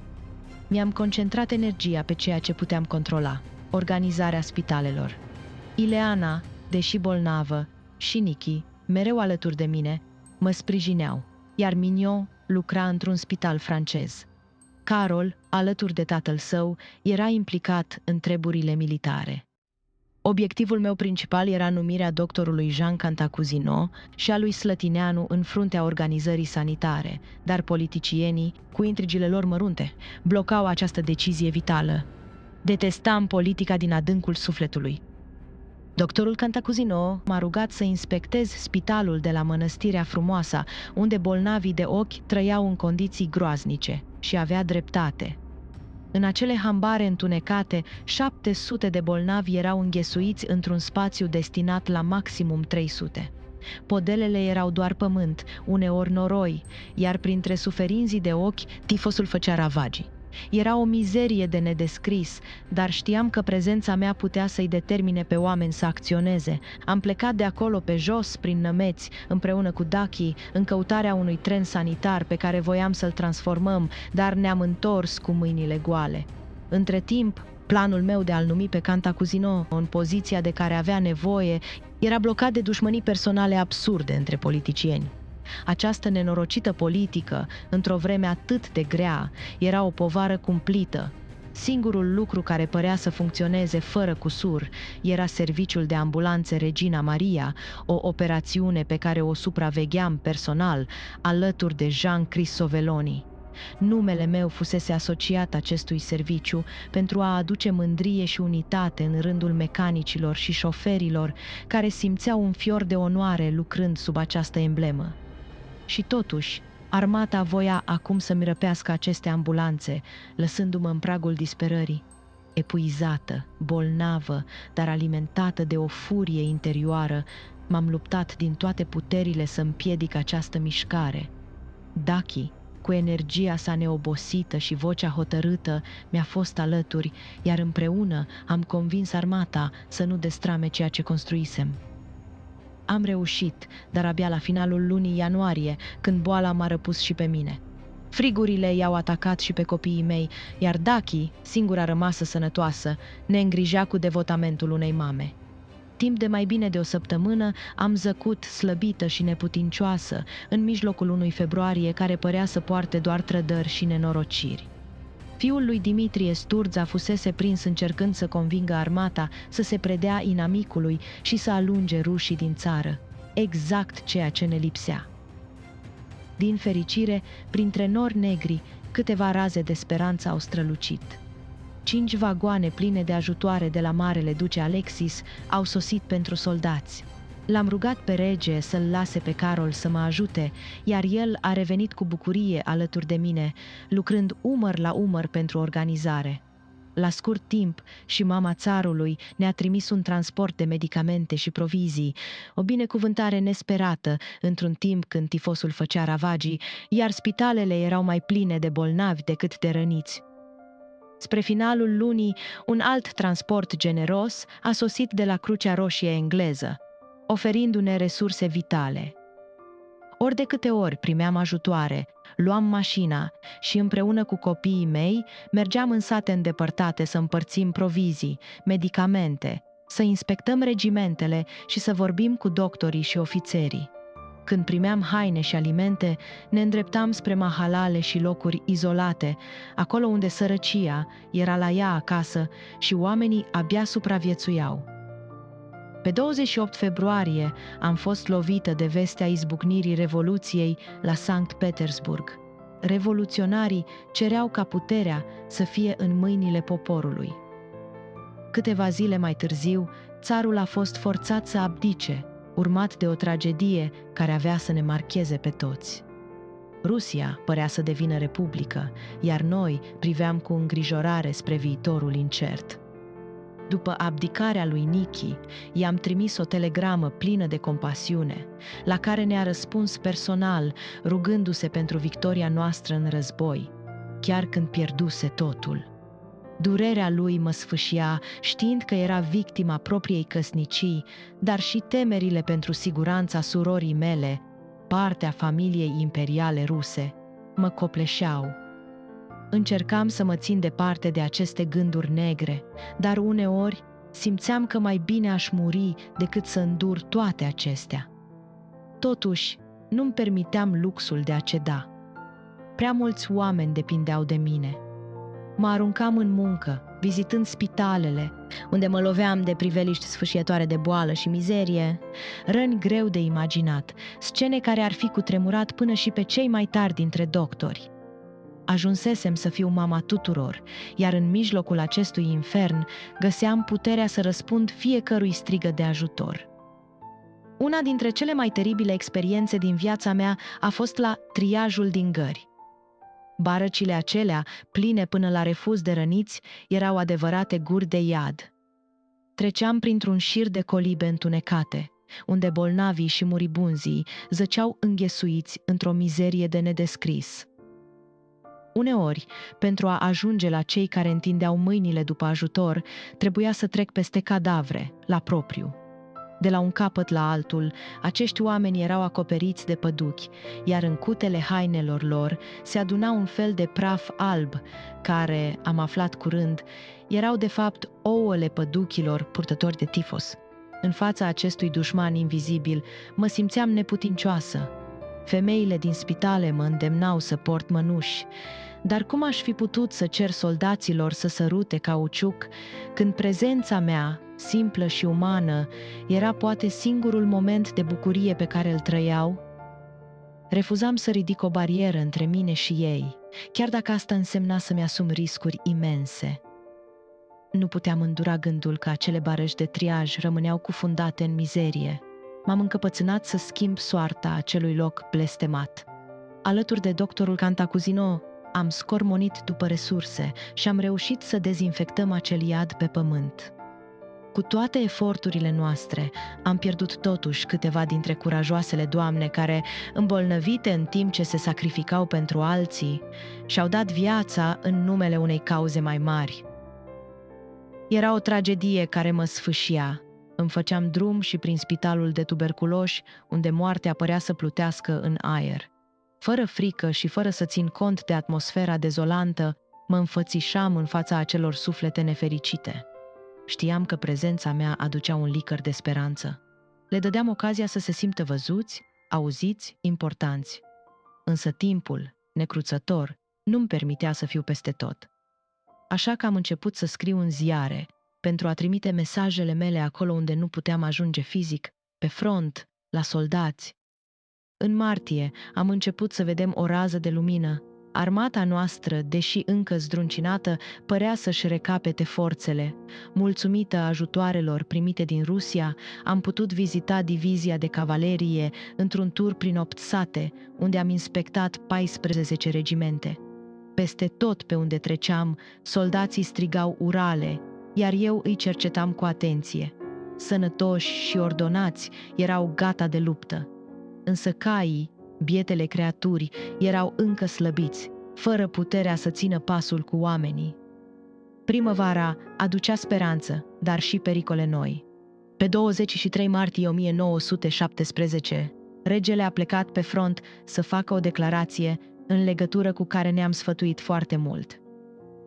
Mi-am concentrat energia pe ceea ce puteam controla, organizarea spitalelor. Ileana, deși bolnavă, și Nichi, mereu alături de mine, mă sprijineau, iar Mignon lucra într-un spital francez. Carol, alături de tatăl său, era implicat în treburile militare. Obiectivul meu principal era numirea doctorului Jean Cantacuzino și a lui Slătineanu în fruntea organizării sanitare, dar politicienii, cu intrigile lor mărunte, blocau această decizie vitală. Detestam politica din adâncul sufletului. Doctorul Cantacuzino m-a rugat să inspectez spitalul de la Mănăstirea Frumoasa, unde bolnavii de ochi trăiau în condiții groaznice, și avea dreptate. În acele hambare întunecate, 700 de bolnavi erau înghesuiți într-un spațiu destinat la maximum 300. Podelele erau doar pământ, uneori noroi, iar printre suferinzii de ochi, tifosul făcea ravagii. Era o mizerie de nedescris, dar știam că prezența mea putea să-i determine pe oameni să acționeze. Am plecat de acolo pe jos, prin nămeți, împreună cu Dachi, în căutarea unui tren sanitar pe care voiam să-l transformăm, dar ne-am întors cu mâinile goale. Între timp, planul meu de a-l numi pe Cantacuzino în poziția de care avea nevoie era blocat de dușmănii personale absurde între politicieni. Această nenorocită politică, într-o vreme atât de grea, era o povară cumplită. Singurul lucru care părea să funcționeze fără cusur era serviciul de ambulanțe Regina Maria, o operațiune pe care o supravegheam personal, alături de Jean Crisoveloni. Numele meu fusese asociat acestui serviciu pentru a aduce mândrie și unitate în rândul mecanicilor și șoferilor care simțeau un fior de onoare lucrând sub această emblemă. Și totuși, armata voia acum să-mi răpească aceste ambulanțe, lăsându-mă în pragul disperării. Epuizată, bolnavă, dar alimentată de o furie interioară, m-am luptat din toate puterile să împiedic această mișcare. Daki, cu energia sa neobosită și vocea hotărâtă, mi-a fost alături, iar împreună am convins armata să nu destrame ceea ce construisem. Am reușit, dar abia la finalul lunii ianuarie, când boala m-a răpus și pe mine. Frigurile i-au atacat și pe copiii mei, iar Daki, singura rămasă sănătoasă, ne îngrijea cu devotamentul unei mame. Timp de mai bine de o săptămână am zăcut, slăbită și neputincioasă, în mijlocul unui februarie care părea să poarte doar trădări și nenorociri. Fiul lui Dimitrie Sturza fusese prins încercând să convingă armata să se predea inamicului și să alunge rușii din țară, exact ceea ce ne lipsea. Din fericire, printre nori negri, câteva raze de speranță au strălucit. 5 vagoane pline de ajutoare de la Marele Duce Alexis au sosit pentru soldați. L-am rugat pe rege să-l lase pe Carol să mă ajute, iar el a revenit cu bucurie alături de mine, lucrând umăr la umăr pentru organizare. La scurt timp, și mama țarului ne-a trimis un transport de medicamente și provizii, o binecuvântare nesperată într-un timp când tifosul făcea ravagii, iar spitalele erau mai pline de bolnavi decât de răniți. Spre finalul lunii, un alt transport generos a sosit de la Crucea Roșie engleză, oferindu-ne resurse vitale. Ori de câte ori primeam ajutoare, luam mașina și împreună cu copiii mei mergeam în sate îndepărtate să împărțim provizii, medicamente, să inspectăm regimentele și să vorbim cu doctorii și ofițerii. Când primeam haine și alimente, ne îndreptam spre mahalale și locuri izolate, acolo unde sărăcia era la ea acasă și oamenii abia supraviețuiau. Pe 28 februarie am fost lovită de vestea izbucnirii Revoluției la Sankt Petersburg. Revoluționarii cereau ca puterea să fie în mâinile poporului. Câteva zile mai târziu, țarul a fost forțat să abdice, urmat de o tragedie care avea să ne marcheze pe toți. Rusia părea să devină republică, iar noi priveam cu îngrijorare spre viitorul incert. După abdicarea lui Nichi, i-am trimis o telegramă plină de compasiune, la care ne-a răspuns personal, rugându-se pentru victoria noastră în război, chiar când pierduse totul. Durerea lui mă sfâșia, știind că era victima propriei căsnicii, dar și temerile pentru siguranța surorii mele, partea familiei imperiale ruse, mă copleșeau. Încercam să mă țin departe de aceste gânduri negre, dar uneori simțeam că mai bine aș muri decât să îndur toate acestea. Totuși, nu-mi permiteam luxul de a ceda. Prea mulți oameni depindeau de mine. Mă aruncam în muncă, vizitând spitalele, unde mă loveam de priveliști sfâșietoare de boală și mizerie, răni greu de imaginat, scene care ar fi cutremurat până și pe cei mai tari dintre doctori. Ajunsesem să fiu mama tuturor, iar în mijlocul acestui infern găseam puterea să răspund fiecărui strigă de ajutor. Una dintre cele mai teribile experiențe din viața mea a fost la triajul din Gări. Barăcile acelea, pline până la refuz de răniți, erau adevărate guri de iad. Treceam printr-un șir de colibe întunecate, unde bolnavii și muribunzii zăceau înghesuiți într-o mizerie de nedescris. Uneori, pentru a ajunge la cei care întindeau mâinile după ajutor, trebuia să trec peste cadavre, la propriu. De la un capăt la altul, acești oameni erau acoperiți de păduchi, iar în cutele hainelor lor se aduna un fel de praf alb, care, am aflat curând, erau de fapt ouăle păduchilor purtători de tifos. În fața acestui dușman invizibil, mă simțeam neputincioasă. Femeile din spitale mă îndemnau să port mănuși, dar cum aș fi putut să cer soldaților să sărute cauciuc, când prezența mea, simplă și umană, era poate singurul moment de bucurie pe care îl trăiau? Refuzam să ridic o barieră între mine și ei, chiar dacă asta însemna să-mi asum riscuri imense. Nu puteam îndura gândul că acele barăci de triaj rămâneau cufundate în mizerie. M-am încăpățânat să schimb soarta acelui loc blestemat. Alături de doctorul Cantacuzino, Am scormonit după resurse și am reușit să dezinfectăm acel iad pe pământ. Cu toate eforturile noastre, am pierdut totuși câteva dintre curajoasele doamne care, îmbolnăvite în timp ce se sacrificau pentru alții, și-au dat viața în numele unei cauze mai mari. Era o tragedie care mă sfâșia. Îmi făceam drum și prin spitalul de tuberculoși, unde moartea părea să plutească în aer. Fără frică și fără să țin cont de atmosfera dezolantă, mă înfățișam în fața acelor suflete nefericite. Știam că prezența mea aducea un licăr de speranță. Le dădeam ocazia să se simtă văzuți, auziți, importanți. Însă timpul, necruțător, nu-mi permitea să fiu peste tot. Așa că am început să scriu în ziare, pentru a trimite mesajele mele acolo unde nu puteam ajunge fizic, pe front, la soldați. În martie am început să vedem o rază de lumină. Armata noastră, deși încă zdruncinată, părea să-și recapete forțele. Mulțumită ajutoarelor primite din Rusia, am putut vizita divizia de cavalerie într-un tur prin 8 sate, unde am inspectat 14 regimente. Peste tot pe unde treceam, soldații strigau urale, iar eu îi cercetam cu atenție. Sănătoși și ordonați erau gata de luptă. Însă caii, bietele creaturi, erau încă slăbiți, fără puterea să țină pasul cu oamenii. Primăvara aducea speranță, dar și pericole noi. Pe 23 martie 1917, regele a plecat pe front să facă o declarație în legătură cu care ne-am sfătuit foarte mult.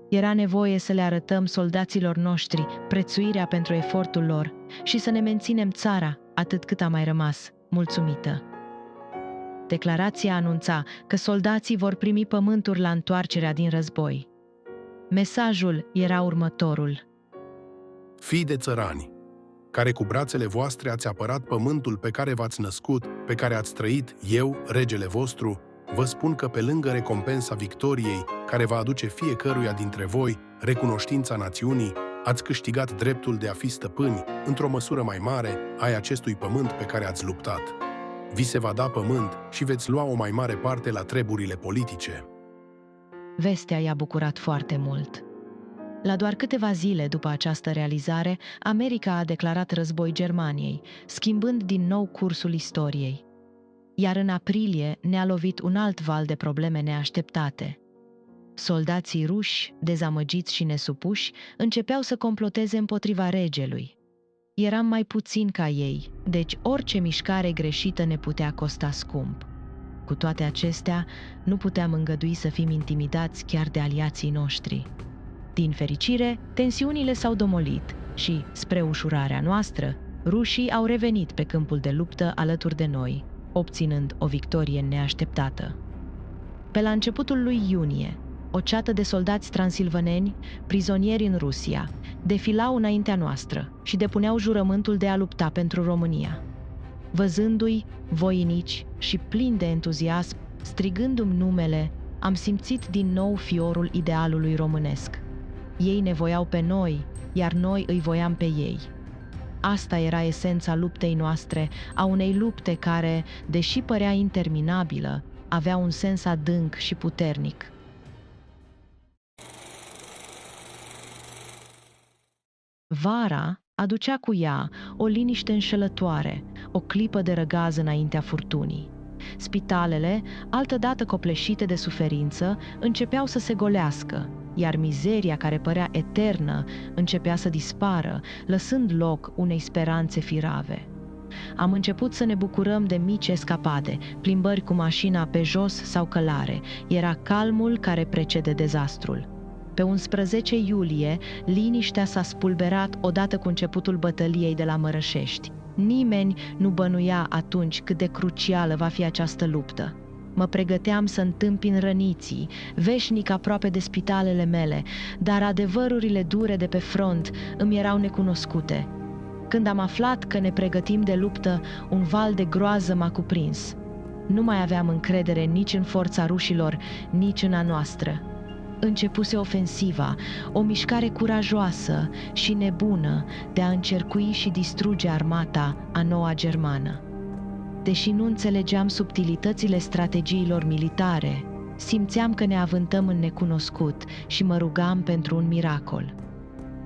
Era nevoie să le arătăm soldaților noștri prețuirea pentru efortul lor și să ne menținem țara atât cât a mai rămas, mulțumită. Declarația anunța că soldații vor primi pământuri la întoarcerea din război. Mesajul era următorul: Fii de țărani, care cu brațele voastre ați apărat pământul pe care v-ați născut, pe care ați trăit, eu, regele vostru, vă spun că pe lângă recompensa victoriei, care va aduce fiecăruia dintre voi recunoștința națiunii, ați câștigat dreptul de a fi stăpâni, într-o măsură mai mare, ai acestui pământ pe care ați luptat. Vi se va da pământ și veți lua o mai mare parte la treburile politice. Vestea i-a bucurat foarte mult. La doar câteva zile după această realizare, America a declarat război Germaniei, schimbând din nou cursul istoriei. Iar în aprilie ne-a lovit un alt val de probleme neașteptate. Soldații ruși, dezamăgiți și nesupuși, începeau să comploteze împotriva regelui. Eram mai puțin ca ei, deci orice mișcare greșită ne putea costa scump. Cu toate acestea, nu puteam îngădui să fim intimidați chiar de aliații noștri. Din fericire, tensiunile s-au domolit și, spre ușurarea noastră, rușii au revenit pe câmpul de luptă alături de noi, obținând o victorie neașteptată. Pe la începutul lui iunie, o ceată de soldați transilvaneni, prizonieri în Rusia, defilau înaintea noastră și depuneau jurământul de a lupta pentru România. Văzându-i, voinici și plini de entuziasm, strigându-mi numele, am simțit din nou fiorul idealului românesc. Ei ne voiau pe noi, iar noi îi voiam pe ei. Asta era esența luptei noastre, a unei lupte care, deși părea interminabilă, avea un sens adânc și puternic. Vara aducea cu ea o liniște înșelătoare, o clipă de răgaz înaintea furtunii. Spitalele, altădată copleșite de suferință, începeau să se golească, iar mizeria care părea eternă începea să dispară, lăsând loc unei speranțe firave. Am început să ne bucurăm de mici escapade, plimbări cu mașina pe jos sau călare. Era calmul care precede dezastrul. Pe 11 iulie, liniștea s-a spulberat odată cu începutul bătăliei de la Mărășești. Nimeni nu bănuia atunci cât de crucială va fi această luptă. Mă pregăteam să întâmpin răniții, veșnic aproape de spitalele mele, dar adevărurile dure de pe front îmi erau necunoscute. Când am aflat că ne pregătim de luptă, un val de groază m-a cuprins. Nu mai aveam încredere nici în forța rușilor, nici în a noastră. Începuse ofensiva, o mișcare curajoasă și nebună de a încercui și distruge armata a noua germană. Deși nu înțelegeam subtilitățile strategiilor militare, Simțeam că ne avântăm în necunoscut și mă rugam pentru un miracol.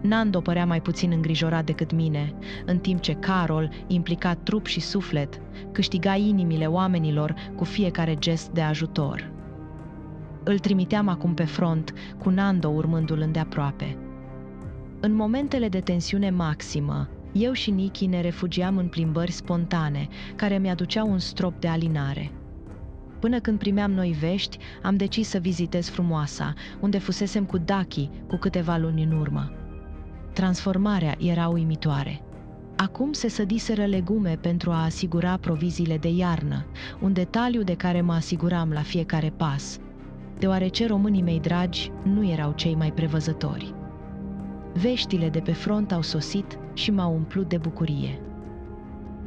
Nando părea mai puțin îngrijorat decât mine, în timp ce Carol, implicat trup și suflet, câștiga inimile oamenilor cu fiecare gest de ajutor. Îl trimiteam acum pe front, cu Nando urmându-l îndeaproape. În momentele de tensiune maximă, eu și Nicky ne refugiam în plimbări spontane, care mi-aduceau un strop de alinare. Până când primeam noi vești, am decis să vizitez Frumoasa, unde fusesem cu Daki cu câteva luni în urmă. Transformarea era uimitoare. Acum se sădiseră legume pentru a asigura proviziile de iarnă, un detaliu de care mă asiguram la fiecare pas, deoarece românii mei dragi nu erau cei mai prevăzători. Veștile de pe front au sosit și m-au umplut de bucurie.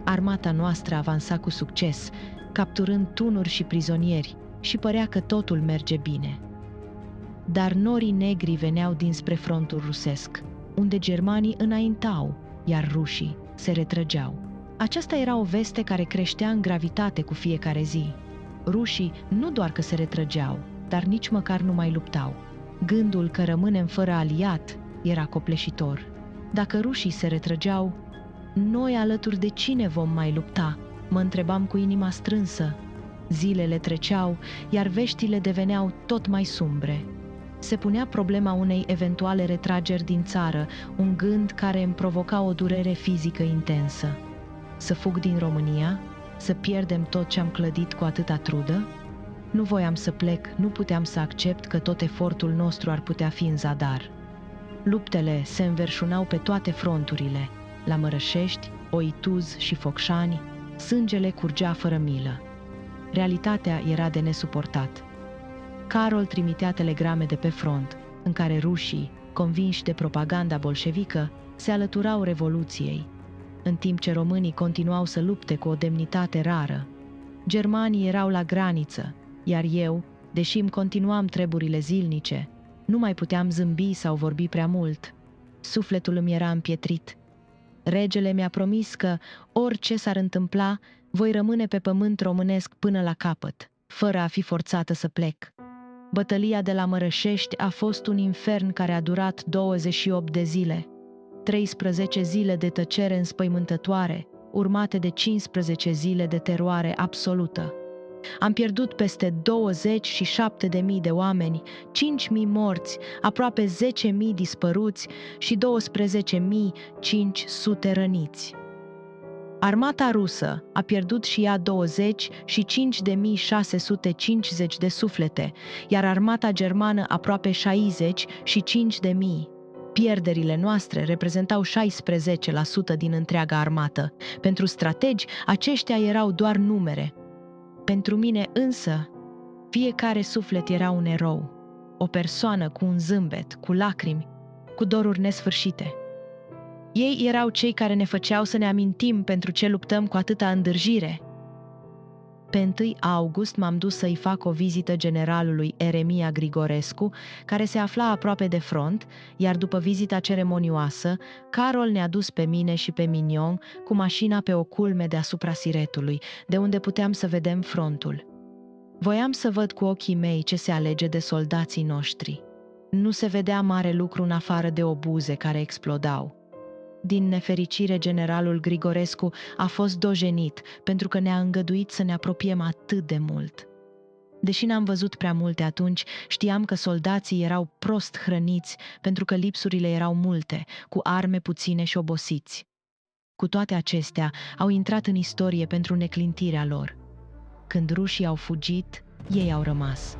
Armata noastră avansa cu succes, capturând tunuri și prizonieri, și părea că totul merge bine. Dar norii negri veneau dinspre frontul rusesc, unde germanii înaintau, iar rușii se retrăgeau. Aceasta era o veste care creștea în gravitate cu fiecare zi. Rușii nu doar că se retrăgeau, dar nici măcar nu mai luptau. Gândul că rămânem fără aliat era copleșitor. Dacă rușii se retrăgeau, noi alături de cine vom mai lupta? Mă întrebam cu inima strânsă. Zilele treceau, iar veștile deveneau tot mai sumbre. Se punea problema unei eventuale retrageri din țară, un gând care îmi provoca o durere fizică intensă. Să fug din România? Să pierdem tot ce am clădit cu atâta trudă? Nu voiam să plec, nu puteam să accept că tot efortul nostru ar putea fi în zadar. Luptele se înverșunau pe toate fronturile, la Mărășești, Oituz și Focșani, sângele curgea fără milă. Realitatea era de nesuportat. Carol trimitea telegrame de pe front, în care rușii, convinși de propaganda bolșevică, se alăturau revoluției, în timp ce românii continuau să lupte cu o demnitate rară. Germanii erau la graniță, iar eu, deși îmi continuam treburile zilnice, nu mai puteam zâmbi sau vorbi prea mult. Sufletul îmi era împietrit. Regele mi-a promis că, orice s-ar întâmpla, voi rămâne pe pământ românesc până la capăt, fără a fi forțată să plec. Bătălia de la Mărășești a fost un infern care a durat 28 de zile. 13 zile de tăcere înspăimântătoare, urmate de 15 zile de teroare absolută. Am pierdut peste 27.000 de oameni, 5.000 morți, aproape 10.000 dispăruți și 12.500 răniți. Armata rusă a pierdut și ea 25.650 de suflete, iar armata germană aproape 65.000. Pierderile noastre reprezentau 16% din întreaga armată. Pentru strategi, aceștia erau doar numere. Pentru mine însă, fiecare suflet era un erou, o persoană cu un zâmbet, cu lacrimi, cu doruri nesfârșite. Ei erau cei care ne făceau să ne amintim pentru ce luptăm cu atâta îndârjire. Pe 1 august m-am dus să-i fac o vizită generalului Eremia Grigorescu, care se afla aproape de front, iar după vizita ceremonioasă, Carol ne-a dus pe mine și pe Mignon cu mașina pe o culme deasupra Siretului, de unde puteam să vedem frontul. Voiam să văd cu ochii mei ce se alege de soldații noștri. Nu se vedea mare lucru în afară de obuze care explodau. Din nefericire, generalul Grigorescu a fost dojenit pentru că ne-a îngăduit să ne apropiem atât de mult. Deși n-am văzut prea multe atunci, știam că soldații erau prost hrăniți pentru că lipsurile erau multe, cu arme puține și obosiți. Cu toate acestea, au intrat în istorie pentru neclintirea lor. Când rușii au fugit, ei au rămas.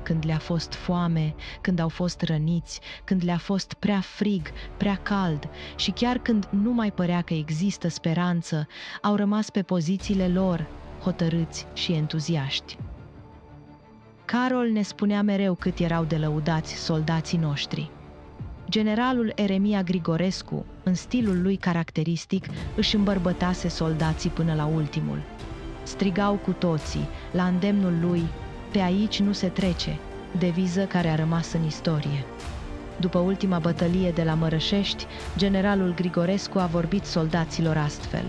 Când le-a fost foame, când au fost răniți, când le-a fost prea frig, prea cald și chiar când nu mai părea că există speranță, au rămas pe pozițiile lor, hotărâți și entuziaști. Carol ne spunea mereu cât erau de lăudați soldații noștri. Generalul Eremia Grigorescu, în stilul lui caracteristic, își îmbărbătase soldații până la ultimul. Strigau cu toții, la îndemnul lui: "Pe aici nu se trece", deviză care a rămas în istorie. După ultima bătălie de la Mărășești, generalul Grigorescu a vorbit soldaților astfel: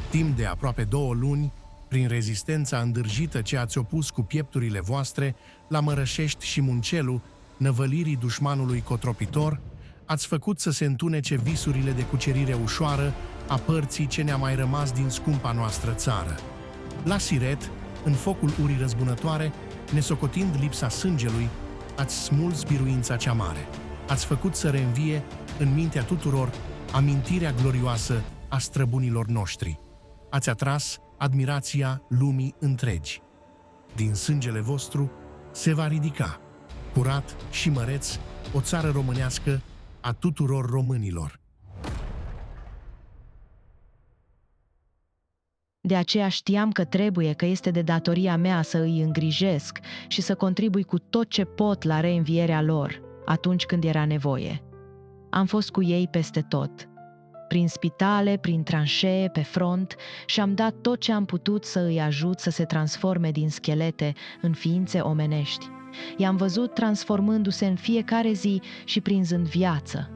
Timp de aproape 2 luni, Prin rezistența îndârjită ce ați opus cu piepturile voastre la Mărășești și Muncelu, năvălirii dușmanului cotropitor, ați făcut să se întunece visurile de cucerire ușoară a părții ce ne-a mai rămas din scumpa noastră țară. La Siret, în focul urii răzbunătoare, nesocotind lipsa sângelui, ați smuls biruința cea mare. Ați făcut să reînvie în mintea tuturor amintirea glorioasă a străbunilor noștri. Ați atras admirația lumii întregi. Din sângele vostru se va ridica, curat și măreț, o țară românească a tuturor românilor. De aceea știam că este de datoria mea să îi îngrijesc și să contribui cu tot ce pot la reînvierea lor, atunci când era nevoie. Am fost cu ei peste tot, prin spitale, prin tranșee, pe front, și am dat tot ce am putut să îi ajut să se transforme din schelete în ființe omenești. I-am văzut transformându-se în fiecare zi și prinzând viață.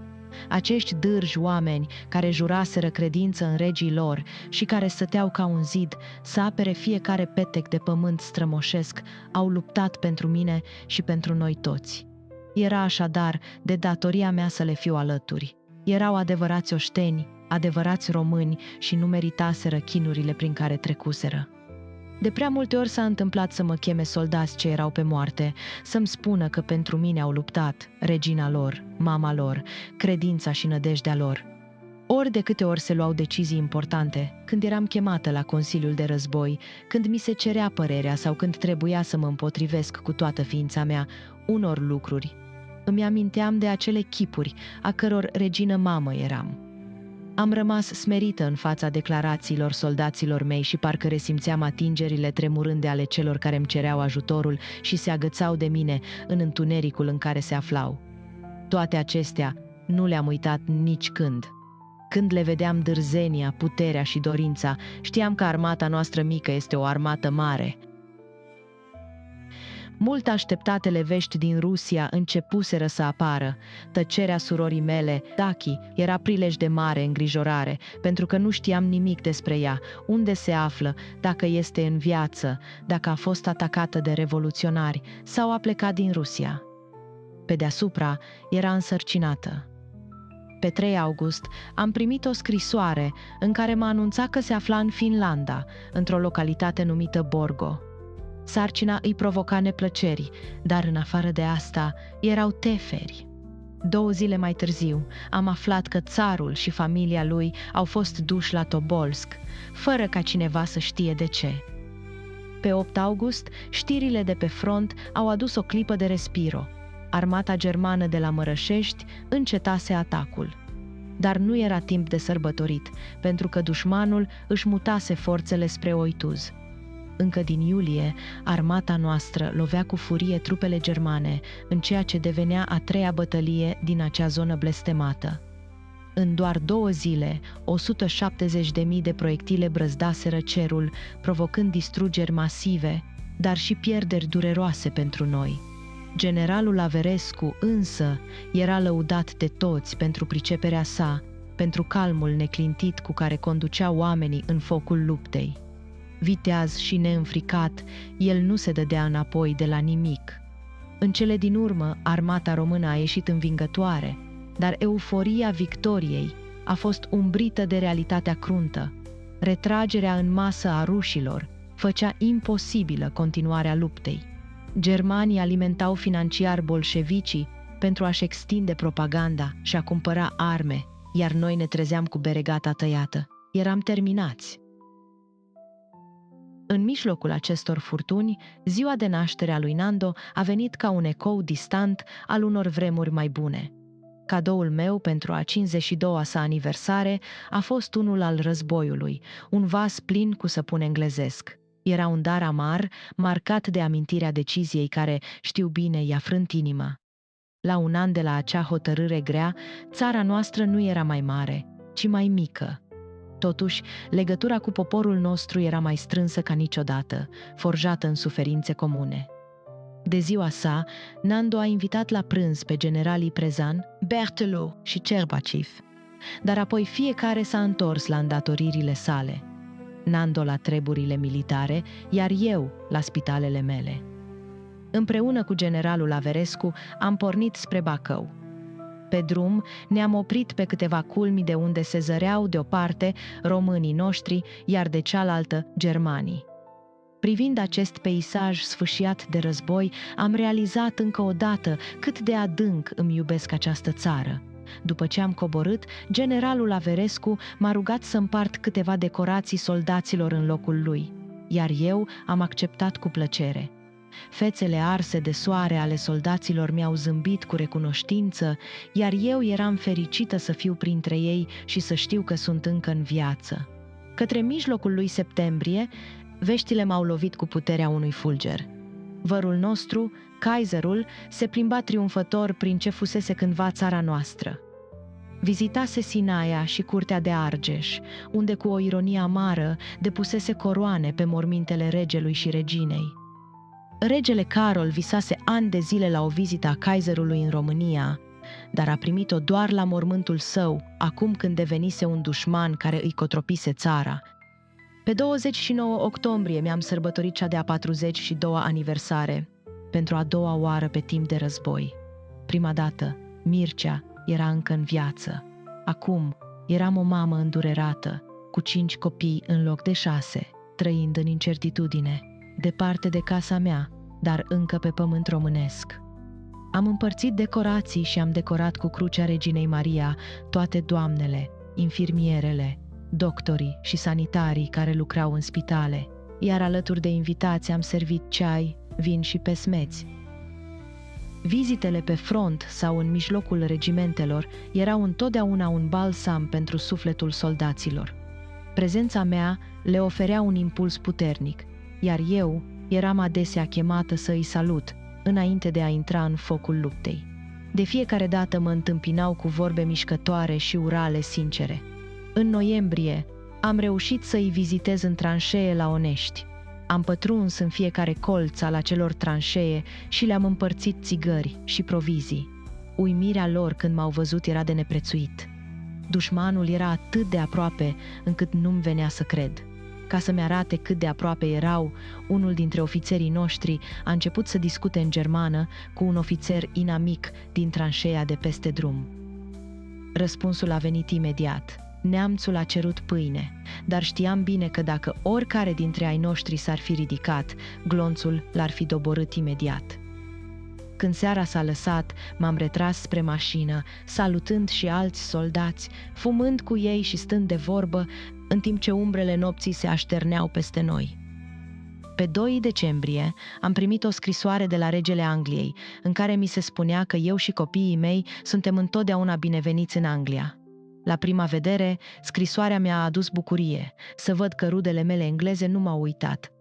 Acești dârji oameni care juraseră credință în regii lor și care stăteau ca un zid să apere fiecare petec de pământ strămoșesc, au luptat pentru mine și pentru noi toți. Era așadar de datoria mea să le fiu alături. Erau adevărați oșteni, adevărați români și nu meritaseră chinurile prin care trecuseră. De prea multe ori s-a întâmplat să mă cheme soldați ce erau pe moarte, să-mi spună că pentru mine au luptat regina lor, mama lor, credința și nădejdea lor. Ori de câte ori se luau decizii importante, când eram chemată la Consiliul de Război, când mi se cerea părerea sau când trebuia să mă împotrivesc cu toată ființa mea unor lucruri, îmi aminteam de acele chipuri a căror regină mamă eram. Am rămas smerită în fața declarațiilor soldaților mei și parcă resimțeam atingerile tremurânde ale celor care îmi cereau ajutorul și se agățau de mine în întunericul în care se aflau. Toate acestea nu le-am uitat nici când. Când le vedeam dârzenia, puterea și dorința, știam că armata noastră mică este o armată mare. Mult așteptatele vești din Rusia începuseră să apară. Tăcerea surorii mele, Daki, era prilej de mare îngrijorare, pentru că nu știam nimic despre ea, unde se află, dacă este în viață, dacă a fost atacată de revoluționari sau a plecat din Rusia. Pe deasupra, era însărcinată. Pe 3 august am primit o scrisoare în care mă anunța că se afla în Finlanda, într-o localitate numită Borgo. Sarcina îi provoca neplăceri, dar în afară de asta erau teferi. 2 zile mai târziu am aflat că țarul și familia lui au fost duși la Tobolsk, fără ca cineva să știe de ce. Pe 8 august, știrile de pe front au adus o clipă de respiro. Armata germană de la Mărășești încetase atacul. Dar nu era timp de sărbătorit, pentru că dușmanul își mutase forțele spre Oituz. Încă din iulie, armata noastră lovea cu furie trupele germane în ceea ce devenea a 3-a bătălie din acea zonă blestemată. În doar 2 zile, 170.000 de proiectile brăzdaseră cerul, provocând distrugeri masive, dar și pierderi dureroase pentru noi. Generalul Averescu însă era lăudat de toți pentru priceperea sa, pentru calmul neclintit cu care conducea oamenii în focul luptei. Viteaz și neînfricat, el nu se dădea înapoi de la nimic. În cele din urmă, armata română a ieșit învingătoare, dar euforia victoriei a fost umbrită de realitatea cruntă. Retragerea în masă a rușilor făcea imposibilă continuarea luptei. Germanii alimentau financiar bolșevicii pentru a-și extinde propaganda și a cumpăra arme, iar noi ne trezeam cu beregata tăiată. Eram terminați. În mijlocul acestor furtuni, ziua de naștere a lui Nando a venit ca un ecou distant al unor vremuri mai bune. Cadoul meu pentru a 52-a sa aniversare a fost unul al războiului, un vas plin cu săpun englezesc. Era un dar amar, marcat de amintirea deciziei care, știu bine, i-a frânt inima. La 1 an de la acea hotărâre grea, țara noastră nu era mai mare, ci mai mică. Totuși, legătura cu poporul nostru era mai strânsă ca niciodată, forjată în suferințe comune. De ziua sa, Nando a invitat la prânz pe generalii Prezan, Berthelot și Cerbaciv, dar apoi fiecare s-a întors la îndatoririle sale. Nando la treburile militare, iar eu la spitalele mele. Împreună cu generalul Averescu am pornit spre Bacău. Pe drum ne-am oprit pe câteva culmi de unde se zăreau de o parte românii noștri, iar de cealaltă germanii. Privind acest peisaj sfâșiat de război, am realizat încă o dată cât de adânc îmi iubesc această țară. După ce am coborât, generalul Averescu m-a rugat să împart câteva decorații soldaților în locul lui, iar eu am acceptat cu plăcere. Fețele arse de soare ale soldaților mi-au zâmbit cu recunoștință, iar eu eram fericită să fiu printre ei și să știu că sunt încă în viață. Către mijlocul lui septembrie, veștile m-au lovit cu puterea unui fulger. Vărul nostru, Kaiserul, se plimba triumfător prin ce fusese cândva țara noastră. Vizitase Sinaia și curtea de Argeș, unde cu o ironie amară depusese coroane pe mormintele regelui și reginei. Regele Carol visase ani de zile la o vizită a Kaiserului în România, dar a primit-o doar la mormântul său, acum când devenise un dușman care îi cotropise țara. Pe 29 octombrie mi-am sărbătorit cea de-a 42-a aniversare, pentru a doua oară pe timp de război. Prima dată, Mircea era încă în viață. Acum, eram o mamă îndurerată, cu 5 copii în loc de 6, trăind în incertitudine, departe de casa mea, dar încă pe pământ românesc. Am împărțit decorații și am decorat cu crucea Reginei Maria toate doamnele, infirmierele, doctorii și sanitarii care lucrau în spitale, iar alături de invitați am servit ceai, vin și pesmeți. Vizitele pe front sau în mijlocul regimentelor erau întotdeauna un balsam pentru sufletul soldaților. Prezența mea le oferea un impuls puternic, iar eu eram adesea chemată să îi salut, înainte de a intra în focul luptei. De fiecare dată mă întâmpinau cu vorbe mișcătoare și urale sincere. În noiembrie am reușit să îi vizitez în tranșee la Onești. Am pătruns în fiecare colț al acelor tranșee și le-am împărțit țigări și provizii. Uimirea lor când m-au văzut era de neprețuit. Dușmanul era atât de aproape încât nu-mi venea să cred. Ca să-mi arate cât de aproape erau, unul dintre ofițerii noștri a început să discute în germană cu un ofițer inamic din tranșeea de peste drum. Răspunsul a venit imediat. Neamțul a cerut pâine, dar știam bine că dacă oricare dintre ai noștri s-ar fi ridicat, glonțul l-ar fi doborât imediat. Când seara s-a lăsat, m-am retras spre mașină, salutând și alți soldați, fumând cu ei și stând de vorbă, în timp ce umbrele nopții se așterneau peste noi. Pe 2 decembrie am primit o scrisoare de la regele Angliei, în care mi se spunea că eu și copiii mei suntem întotdeauna bineveniți în Anglia. La prima vedere, scrisoarea mi-a adus bucurie, să văd că rudele mele engleze nu m-au uitat.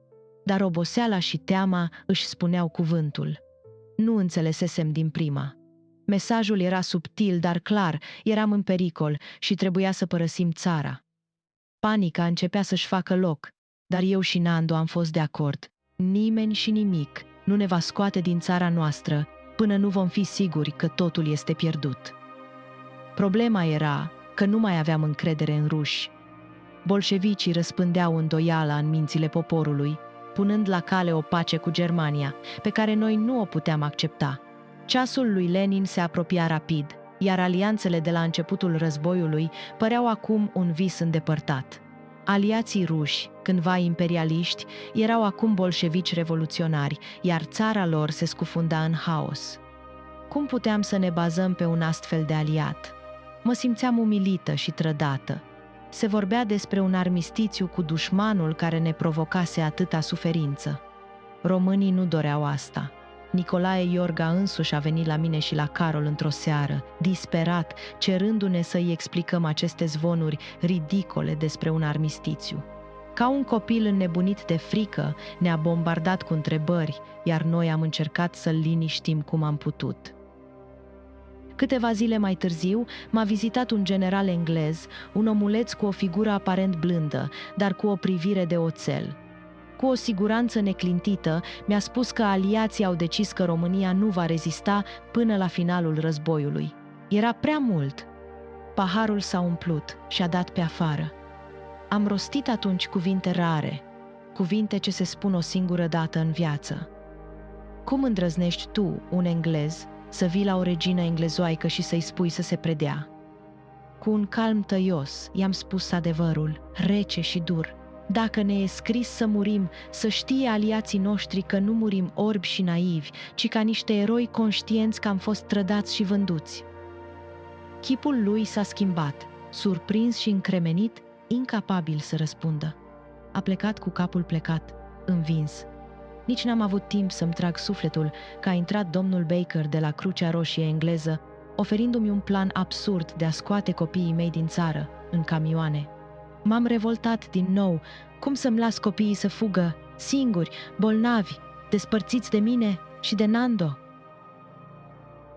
Dar oboseala și teama își spuneau cuvântul. Nu înțelesesem din prima. Mesajul era subtil, dar clar, eram în pericol și trebuia să părăsim țara. Panica începea să-și facă loc, dar eu și Nando am fost de acord. Nimeni și nimic nu ne va scoate din țara noastră până nu vom fi siguri că totul este pierdut. Problema era că nu mai aveam încredere în ruși. Bolșevicii răspândeau îndoiala în mințile poporului, punând la cale o pace cu Germania, pe care noi nu o puteam accepta. Ceasul lui Lenin se apropia rapid, iar alianțele de la începutul războiului păreau acum un vis îndepărtat. Aliații ruși, cândva imperialiști, erau acum bolșevici revoluționari, iar țara lor se scufunda în haos. Cum puteam să ne bazăm pe un astfel de aliat? Mă simțeam umilită și trădată. Se vorbea despre un armistițiu cu dușmanul care ne provocase atâta suferință. Românii nu doreau asta. Nicolae Iorga însuși a venit la mine și la Carol într-o seară, disperat, cerându-ne să-i explicăm aceste zvonuri ridicole despre un armistițiu. Ca un copil înnebunit de frică, ne-a bombardat cu întrebări, iar noi am încercat să-l liniștim cum am putut. Câteva zile mai târziu, m-a vizitat un general englez, un omuleț cu o figură aparent blândă, dar cu o privire de oțel. Cu o siguranță neclintită, mi-a spus că aliații au decis că România nu va rezista până la finalul războiului. Era prea mult. Paharul s-a umplut și a dat pe afară. Am rostit atunci cuvinte rare, cuvinte ce se spun o singură dată în viață. Cum îndrăznești tu, un englez, să vii la o regină englezoaică și să-i spui să se predea? Cu un calm tăios, i-am spus adevărul, rece și dur. Dacă ne e scris să murim, să știe aliații noștri că nu murim orbi și naivi, ci ca niște eroi conștienți că am fost trădați și vânduți. Chipul lui s-a schimbat, surprins și încremenit, incapabil să răspundă. A plecat cu capul plecat, învins. Nici n-am avut timp să-mi trag sufletul că a intrat domnul Baker de la Crucea Roșie engleză, oferindu-mi un plan absurd de a scoate copiii mei din țară, în camioane. M-am revoltat din nou. Cum să-mi las copiii să fugă, singuri, bolnavi, despărțiți de mine și de Nando?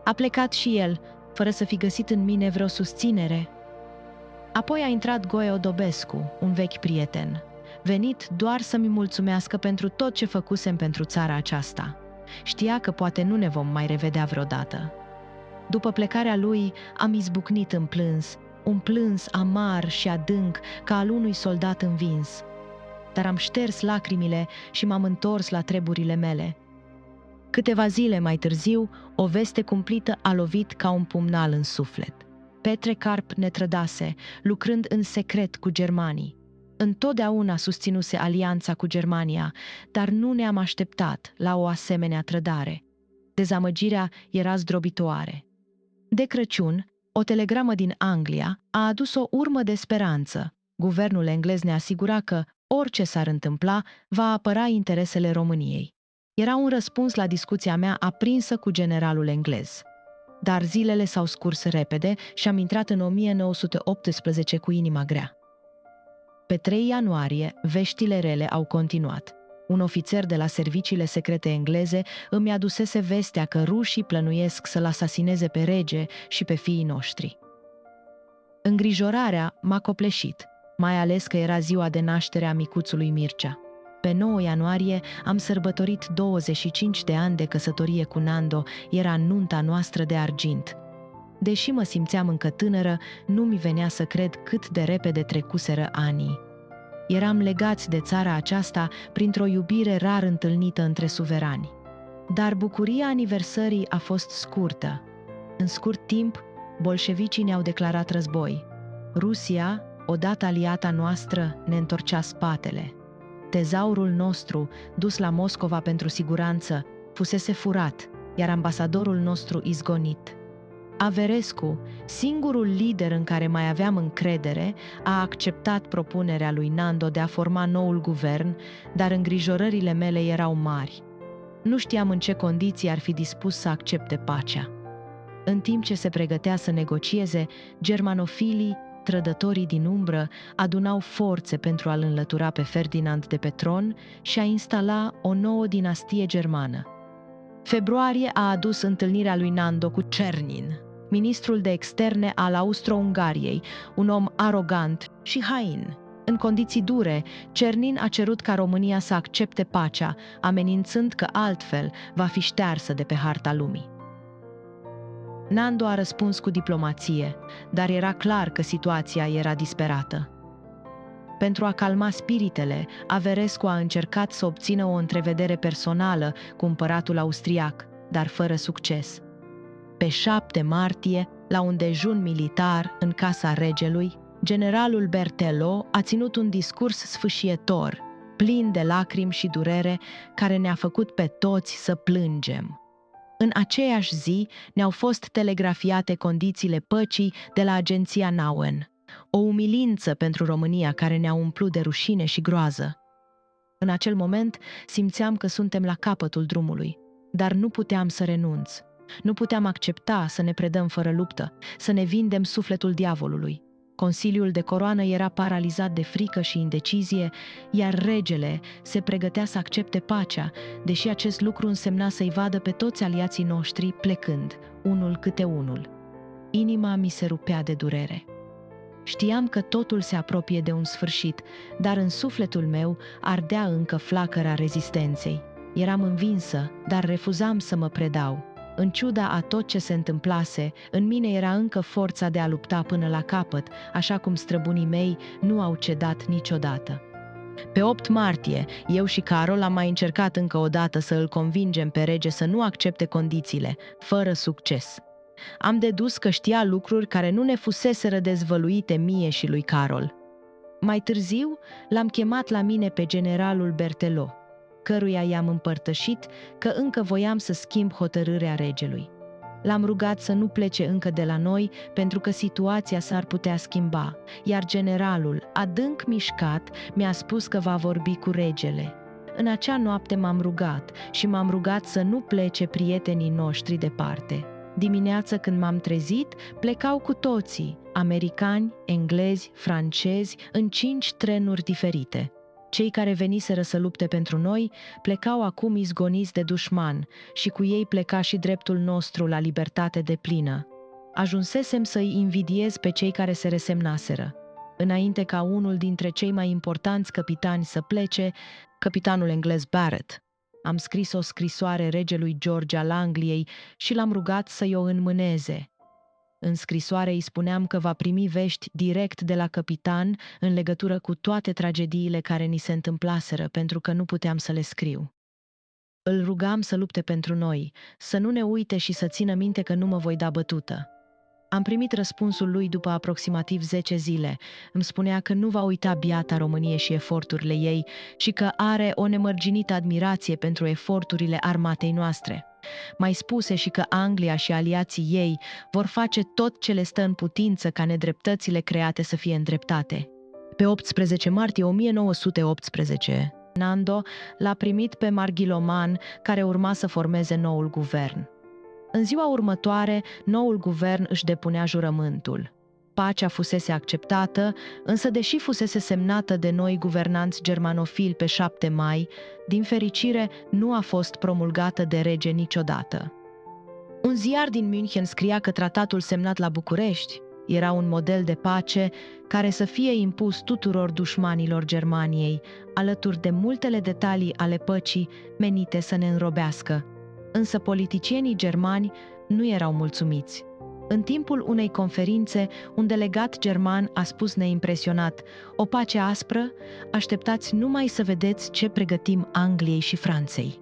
A plecat și el, fără să fi găsit în mine vreo susținere. Apoi a intrat Goe Odobescu, un vechi prieten, venit doar să-mi mulțumească pentru tot ce făcusem pentru țara aceasta. Știa că poate nu ne vom mai revedea vreodată. După plecarea lui, am izbucnit în plâns, un plâns amar și adânc ca al unui soldat învins. Dar am șters lacrimile și m-am întors la treburile mele. Câteva zile mai târziu, o veste cumplită a lovit ca un pumnal în suflet. Petre Carp ne trădase, lucrând în secret cu germanii. Întotdeauna susținuse alianța cu Germania, dar nu ne-am așteptat la o asemenea trădare. Dezamăgirea era zdrobitoare. De Crăciun, o telegramă din Anglia a adus o urmă de speranță. Guvernul englez ne asigura că, orice s-ar întâmpla, va apăra interesele României. Era un răspuns la discuția mea aprinsă cu generalul englez. Dar zilele s-au scurs repede și am intrat în 1918 cu inima grea. Pe 3 ianuarie, veștile rele au continuat. Un ofițer de la serviciile secrete engleze îmi adusese vestea că rușii plănuiesc să-l asasineze pe rege și pe fiii noștri. Îngrijorarea m-a copleșit, mai ales că era ziua de naștere a micuțului Mircea. Pe 9 ianuarie am sărbătorit 25 de ani de căsătorie cu Nando, era nunta noastră de argint. Deși mă simțeam încă tânără, nu mi venea să cred cât de repede trecuseră anii. Eram legați de țara aceasta printr-o iubire rar întâlnită între suverani. Dar bucuria aniversării a fost scurtă. În scurt timp, bolșevicii ne-au declarat război. Rusia, odată aliata noastră, ne întorcea spatele. Tezaurul nostru, dus la Moscova pentru siguranță, fusese furat, iar ambasadorul nostru izgonit. Averescu, singurul lider în care mai aveam încredere, a acceptat propunerea lui Nando de a forma noul guvern, dar îngrijorările mele erau mari. Nu știam în ce condiții ar fi dispus să accepte pacea. În timp ce se pregătea să negocieze, germanofilii, trădătorii din umbră, adunau forțe pentru a-l înlătura pe Ferdinand de pe tron și a instala o nouă dinastie germană. Februarie a adus întâlnirea lui Nando cu Czernin, ministrul de externe al Austro-Ungariei, un om arogant și hain. În condiții dure, Czernin a cerut ca România să accepte pacea, amenințând că altfel va fi ștearsă de pe harta lumii. Nando a răspuns cu diplomație, dar era clar că situația era disperată. Pentru a calma spiritele, Averescu a încercat să obțină o întrevedere personală cu împăratul austriac, dar fără succes. Pe 7 martie, la un dejun militar în casa regelui, generalul Berthelot a ținut un discurs sfâșietor, plin de lacrimi și durere, care ne-a făcut pe toți să plângem. În aceeași zi ne-au fost telegrafiate condițiile păcii de la agenția Nauen, o umilință pentru România care ne-a umplut de rușine și groază. În acel moment simțeam că suntem la capătul drumului, dar nu puteam să renunț. Nu puteam accepta să ne predăm fără luptă, să ne vindem sufletul diavolului. Consiliul de coroană era paralizat de frică și indecizie, iar regele se pregătea să accepte pacea, deși acest lucru însemna să-i vadă pe toți aliații noștri plecând, unul câte unul. Inima mi se rupea de durere. Știam că totul se apropie de un sfârșit, dar în sufletul meu ardea încă flacăra rezistenței. Eram învinsă, dar refuzam să mă predau. În ciuda a tot ce se întâmplase, în mine era încă forța de a lupta până la capăt, așa cum străbunii mei nu au cedat niciodată. Pe 8 martie, eu și Carol am mai încercat încă o dată să îl convingem pe rege să nu accepte condițiile, fără succes. Am dedus că știa lucruri care nu ne fuseseră dezvăluite mie și lui Carol. Mai târziu, l-am chemat la mine pe generalul Berthelot, căruia i-am împărtășit că încă voiam să schimb hotărârea regelui. L-am rugat să nu plece încă de la noi pentru că situația s-ar putea schimba, iar generalul, adânc mișcat, mi-a spus că va vorbi cu regele. În acea noapte m-am rugat să nu plece prietenii noștri departe. Dimineața când m-am trezit, plecau cu toții, americani, englezi, francezi, în 5 trenuri diferite. Cei care veniseră să lupte pentru noi plecau acum izgoniți de dușman și cu ei pleca și dreptul nostru la libertate deplină. Ajunsesem să-i invidiez pe cei care se resemnaseră. Înainte ca unul dintre cei mai importanți capitani să plece, capitanul englez Barrett, am scris o scrisoare regelui George al Angliei și l-am rugat să-i o înmâneze. În scrisoare îi spuneam că va primi vești direct de la capitan în legătură cu toate tragediile care ni se întâmplaseră, pentru că nu puteam să le scriu. Îl rugam să lupte pentru noi, să nu ne uite și să țină minte că nu mă voi da bătută. Am primit răspunsul lui după aproximativ 10 zile. Îmi spunea că nu va uita biata Românie și eforturile ei și că are o nemărginită admirație pentru eforturile armatei noastre. Mai spuse și că Anglia și aliații ei vor face tot ce le stă în putință ca nedreptățile create să fie îndreptate. Pe 18 martie 1918, Nando l-a primit pe Marghiloman, care urma să formeze noul guvern. În ziua următoare, noul guvern își depunea jurământul. Pacea fusese acceptată, însă deși fusese semnată de noi guvernanți germanofili pe 7 mai, din fericire nu a fost promulgată de rege niciodată. Un ziar din München scria că tratatul semnat la București era un model de pace care să fie impus tuturor dușmanilor Germaniei, alături de multele detalii ale păcii menite să ne înrobească. Însă politicienii germani nu erau mulțumiți. În timpul unei conferințe, un delegat german a spus neimpresionat: "O pace aspră? Așteptați numai să vedeți ce pregătim Angliei și Franței."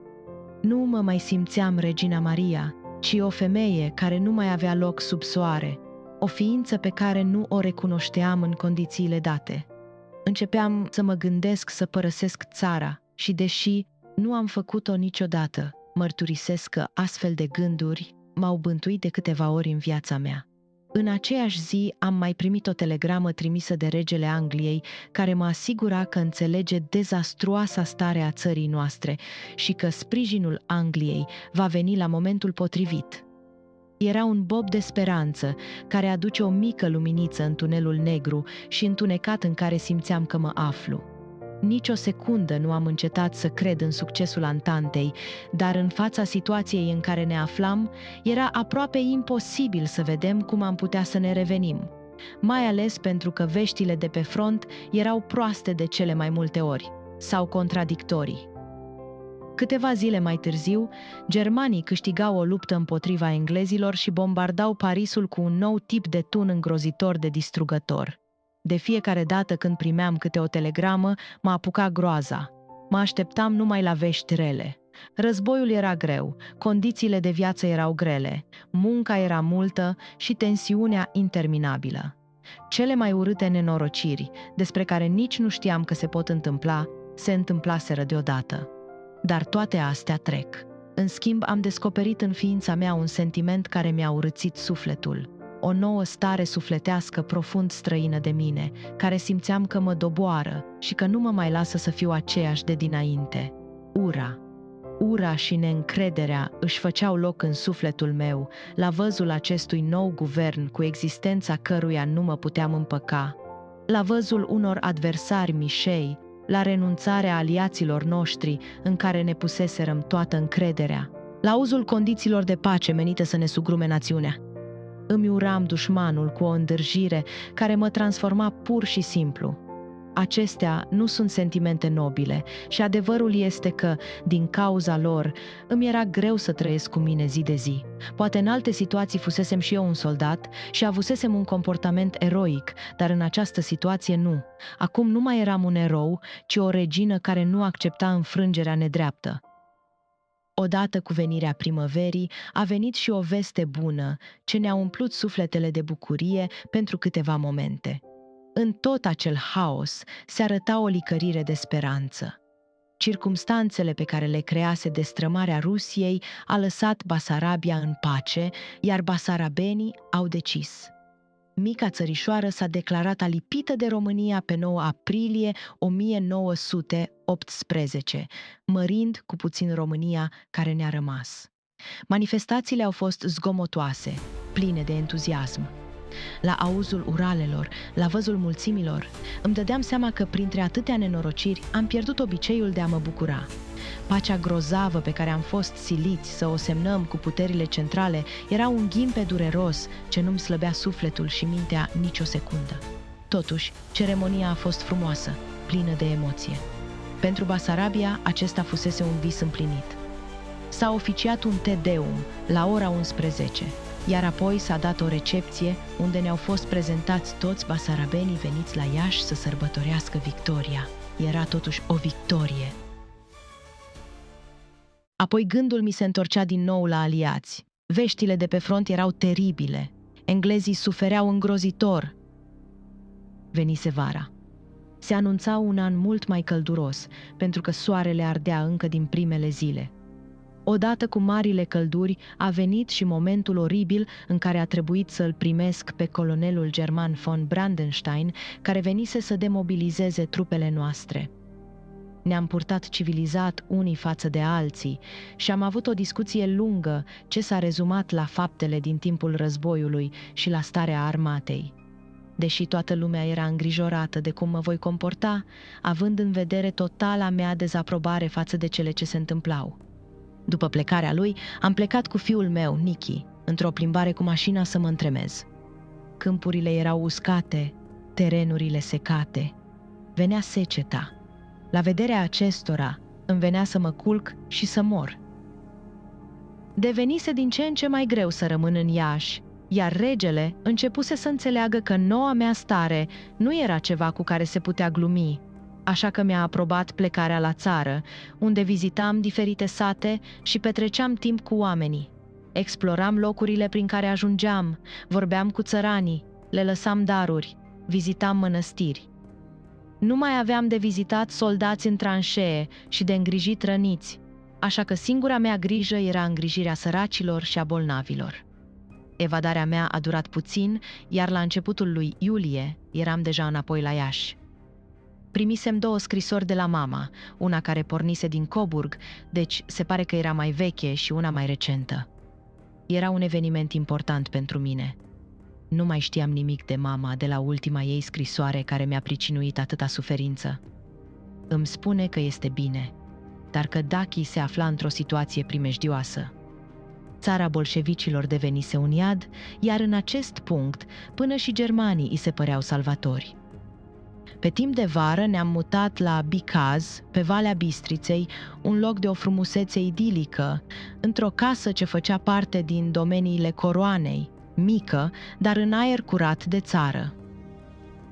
Nu mă mai simțeam Regina Maria, ci o femeie care nu mai avea loc sub soare, o ființă pe care nu o recunoșteam în condițiile date. Începeam să mă gândesc să părăsesc țara și, deși nu am făcut-o niciodată, mărturisesc că astfel de gânduri m-au bântuit de câteva ori în viața mea. În aceeași zi am mai primit o telegramă trimisă de regele Angliei, care mă asigura că înțelege dezastruoasa stare a țării noastre și că sprijinul Angliei va veni la momentul potrivit. Era un bob de speranță care aduce o mică luminiță în tunelul negru și întunecat în care simțeam că mă aflu. Nici o secundă nu am încetat să cred în succesul Antantei, dar în fața situației în care ne aflam, era aproape imposibil să vedem cum am putea să ne revenim, mai ales pentru că veștile de pe front erau proaste de cele mai multe ori, sau contradictorii. Câteva zile mai târziu, germanii câștigau o luptă împotriva englezilor și bombardau Parisul cu un nou tip de tun îngrozitor de distrugător. De fiecare dată când primeam câte o telegramă, mă apuca groaza. Mă așteptam numai la vești rele. Războiul era greu, condițiile de viață erau grele, munca era multă și tensiunea interminabilă. Cele mai urâte nenorociri, despre care nici nu știam că se pot întâmpla, se întâmplaseră deodată. Dar toate astea trec. În schimb, am descoperit în ființa mea un sentiment care mi-a urâțit sufletul. O nouă stare sufletească profund străină de mine, care simțeam că mă doboară și că nu mă mai lasă să fiu aceeași de dinainte. Ura și neîncrederea își făceau loc în sufletul meu, la văzul acestui nou guvern cu existența căruia nu mă puteam împăca, la văzul unor adversari mișei, la renunțarea aliaților noștri în care ne puseserăm toată încrederea, la auzul condițiilor de pace menite să ne sugrume națiunea. Îmi uram dușmanul cu o îndârjire care mă transforma pur și simplu. Acestea nu sunt sentimente nobile și adevărul este că, din cauza lor, îmi era greu să trăiesc cu mine zi de zi. Poate în alte situații fusesem și eu un soldat și avusesem un comportament eroic, dar în această situație nu. Acum nu mai eram un erou, ci o regină care nu accepta înfrângerea nedreaptă. Odată cu venirea primăverii, a venit și o veste bună, ce ne-a umplut sufletele de bucurie pentru câteva momente. În tot acel haos se arăta o licărire de speranță. Circumstanțele pe care le crease destrămarea Rusiei a lăsat Basarabia în pace, iar basarabenii au decis. Mica țărișoară s-a declarat alipită de România pe 9 aprilie 1918, mărind cu puțin România care ne-a rămas. Manifestațiile au fost zgomotoase, pline de entuziasm. La auzul uralelor, la văzul mulțimilor, îmi dădeam seama că printre atâtea nenorociri am pierdut obiceiul de a mă bucura. Pacea grozavă pe care am fost siliți să o semnăm cu puterile centrale era un ghimpe dureros ce nu-mi slăbea sufletul și mintea nicio secundă. Totuși, ceremonia a fost frumoasă, plină de emoție. Pentru Basarabia, acesta fusese un vis împlinit. S-a oficiat un Te Deum la ora 11, iar apoi s-a dat o recepție unde ne-au fost prezentați toți basarabenii veniți la Iași să sărbătorească victoria. Era totuși o victorie. Apoi gândul mi se întorcea din nou la aliați. Veștile de pe front erau teribile. Englezii sufereau îngrozitor. Venise vara. Se anunța un an mult mai călduros, pentru că soarele ardea încă din primele zile. Odată cu marile călduri a venit și momentul oribil în care a trebuit să-l primesc pe colonelul german von Brandenstein, care venise să demobilizeze trupele noastre. Ne-am purtat civilizat unii față de alții și am avut o discuție lungă ce s-a rezumat la faptele din timpul războiului și la starea armatei. Deși toată lumea era îngrijorată de cum mă voi comporta, având în vedere totala mea dezaprobare față de cele ce se întâmplau. După plecarea lui, am plecat cu fiul meu, Nichi, într-o plimbare cu mașina să mă întremez. Câmpurile erau uscate, terenurile secate. Venea seceta. La vederea acestora, îmi venea să mă culc și să mor. Devenise din ce în ce mai greu să rămân în Iași, iar regele începuse să înțeleagă că noua mea stare nu era ceva cu care se putea glumi, așa că mi-a aprobat plecarea la țară, unde vizitam diferite sate și petreceam timp cu oamenii. Exploram locurile prin care ajungeam, vorbeam cu țăranii, le lăsam daruri, vizitam mănăstiri. Nu mai aveam de vizitat soldați în tranșee și de îngrijit răniți, așa că singura mea grijă era îngrijirea săracilor și a bolnavilor. Evadarea mea a durat puțin, iar la începutul lui iulie eram deja înapoi la Iași. Primisem 2 scrisori de la mama, una care pornise din Coburg, deci se pare că era mai veche și una mai recentă. Era un eveniment important pentru mine. Nu mai știam nimic de mama de la ultima ei scrisoare care mi-a pricinuit atâta suferință. Îmi spune că este bine, dar că Dachi se afla într-o situație primejdioasă. Țara bolșevicilor devenise un iad, iar în acest punct până și germanii îi se păreau salvatori. Pe timp de vară ne-am mutat la Bicaz, pe Valea Bistriței, un loc de o frumusețe idilică, într-o casă ce făcea parte din domeniile coroanei, mică, dar în aer curat de țară.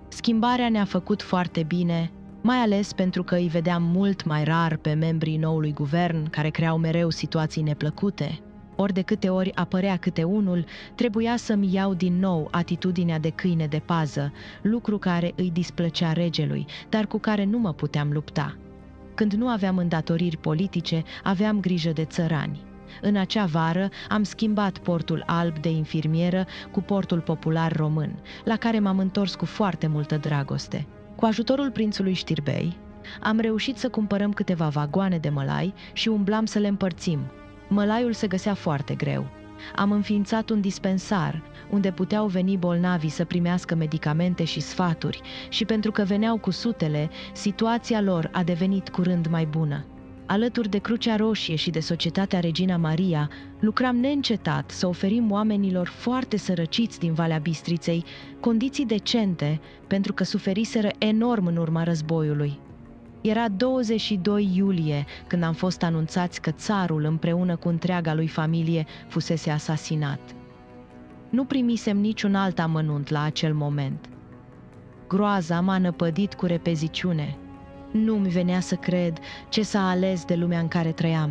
Schimbarea ne-a făcut foarte bine, mai ales pentru că îi vedeam mult mai rar pe membrii noului guvern, care creau mereu situații neplăcute. Ori de câte ori apărea câte unul, trebuia să-mi iau din nou atitudinea de câine de pază, lucru care îi displăcea regelui, dar cu care nu mă puteam lupta. Când nu aveam îndatoriri politice, aveam grijă de țărani. În acea vară am schimbat portul alb de infirmieră cu portul popular român, la care m-am întors cu foarte multă dragoste. Cu ajutorul prințului Știrbei, am reușit să cumpărăm câteva vagoane de mălai și umblam să le împărțim. Mălaiul se găsea foarte greu. Am înființat un dispensar, unde puteau veni bolnavii să primească medicamente și sfaturi, și pentru că veneau cu sutele, situația lor a devenit curând mai bună. Alături de Crucea Roșie și de Societatea Regina Maria, lucram neîncetat să oferim oamenilor foarte sărăciți din Valea Bistriței condiții decente, pentru că suferiseră enorm în urma războiului. Era 22 iulie când am fost anunțați că țarul, împreună cu întreaga lui familie, fusese asasinat. Nu primisem niciun alt amănunt la acel moment. Groaza m-a năpădit cu repeziciune. Nu-mi venea să cred ce s-a ales de lumea în care trăiam.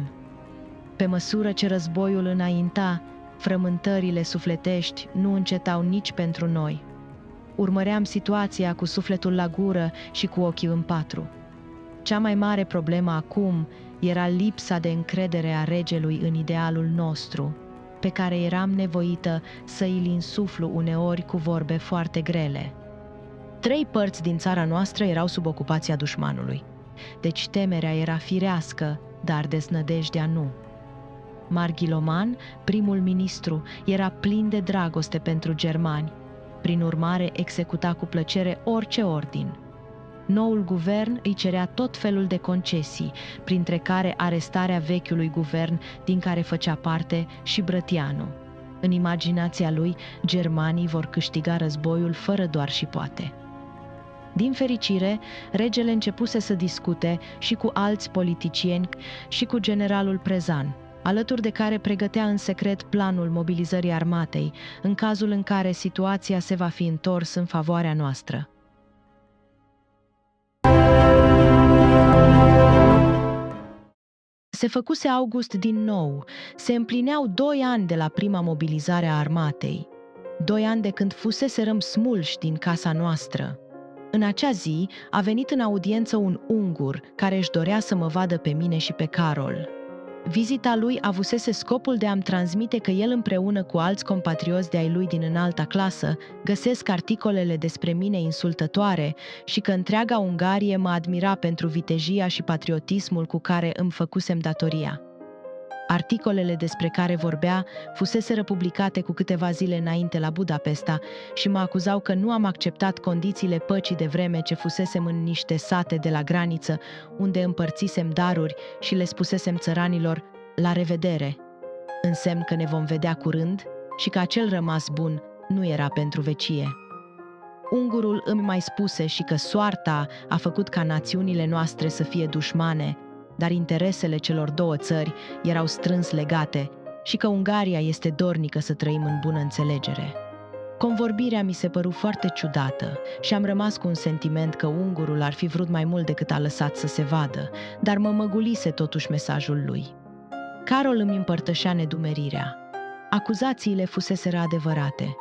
Pe măsură ce războiul înainta, frământările sufletești nu încetau nici pentru noi. Urmăream situația cu sufletul la gură și cu ochii în patru. Cea mai mare problemă acum era lipsa de încredere a regelui în idealul nostru, pe care eram nevoită să îl insuflu uneori cu vorbe foarte grele. 3 părți din țara noastră erau sub ocupația dușmanului, deci temerea era firească, dar deznădejdea nu. Marghiloman, primul ministru, era plin de dragoste pentru germani, prin urmare executa cu plăcere orice ordin. Noul guvern îi cerea tot felul de concesii, printre care arestarea vechiului guvern din care făcea parte și Brătianu. În imaginația lui, germanii vor câștiga războiul fără doar și poate. Din fericire, regele începuse să discute și cu alți politicieni și cu generalul Prezan, alături de care pregătea în secret planul mobilizării armatei, în cazul în care situația se va fi întors în favoarea noastră. Se făcuse august din nou, se împlineau 2 ani de la prima mobilizare a armatei, 2 ani de când fuseserăm smulși din casa noastră. În acea zi a venit în audiență un ungur care își dorea să mă vadă pe mine și pe Carol. Vizita lui avusese scopul de a-mi transmite că el împreună cu alți compatrioți de-ai lui din înalta clasă găsesc articolele despre mine insultătoare și că întreaga Ungarie mă admira pentru vitejia și patriotismul cu care îmi făcusem datoria. Articolele despre care vorbea fuseseră publicate cu câteva zile înainte la Budapesta și mă acuzau că nu am acceptat condițiile păcii de vreme ce fusesem în niște sate de la graniță, unde împărțisem daruri și le spusesem țăranilor la revedere, în semn că ne vom vedea curând și că acel rămas bun nu era pentru vecie. Ungurul îmi mai spuse și că soarta a făcut ca națiunile noastre să fie dușmane, dar interesele celor 2 țări erau strâns legate și că Ungaria este dornică să trăim în bună înțelegere. Convorbirea mi se păru foarte ciudată și am rămas cu un sentiment că ungurul ar fi vrut mai mult decât a lăsat să se vadă, dar mă măgulise totuși mesajul lui. Carol îmi împărtășea nedumerirea. Acuzațiile fuseseră adevărate.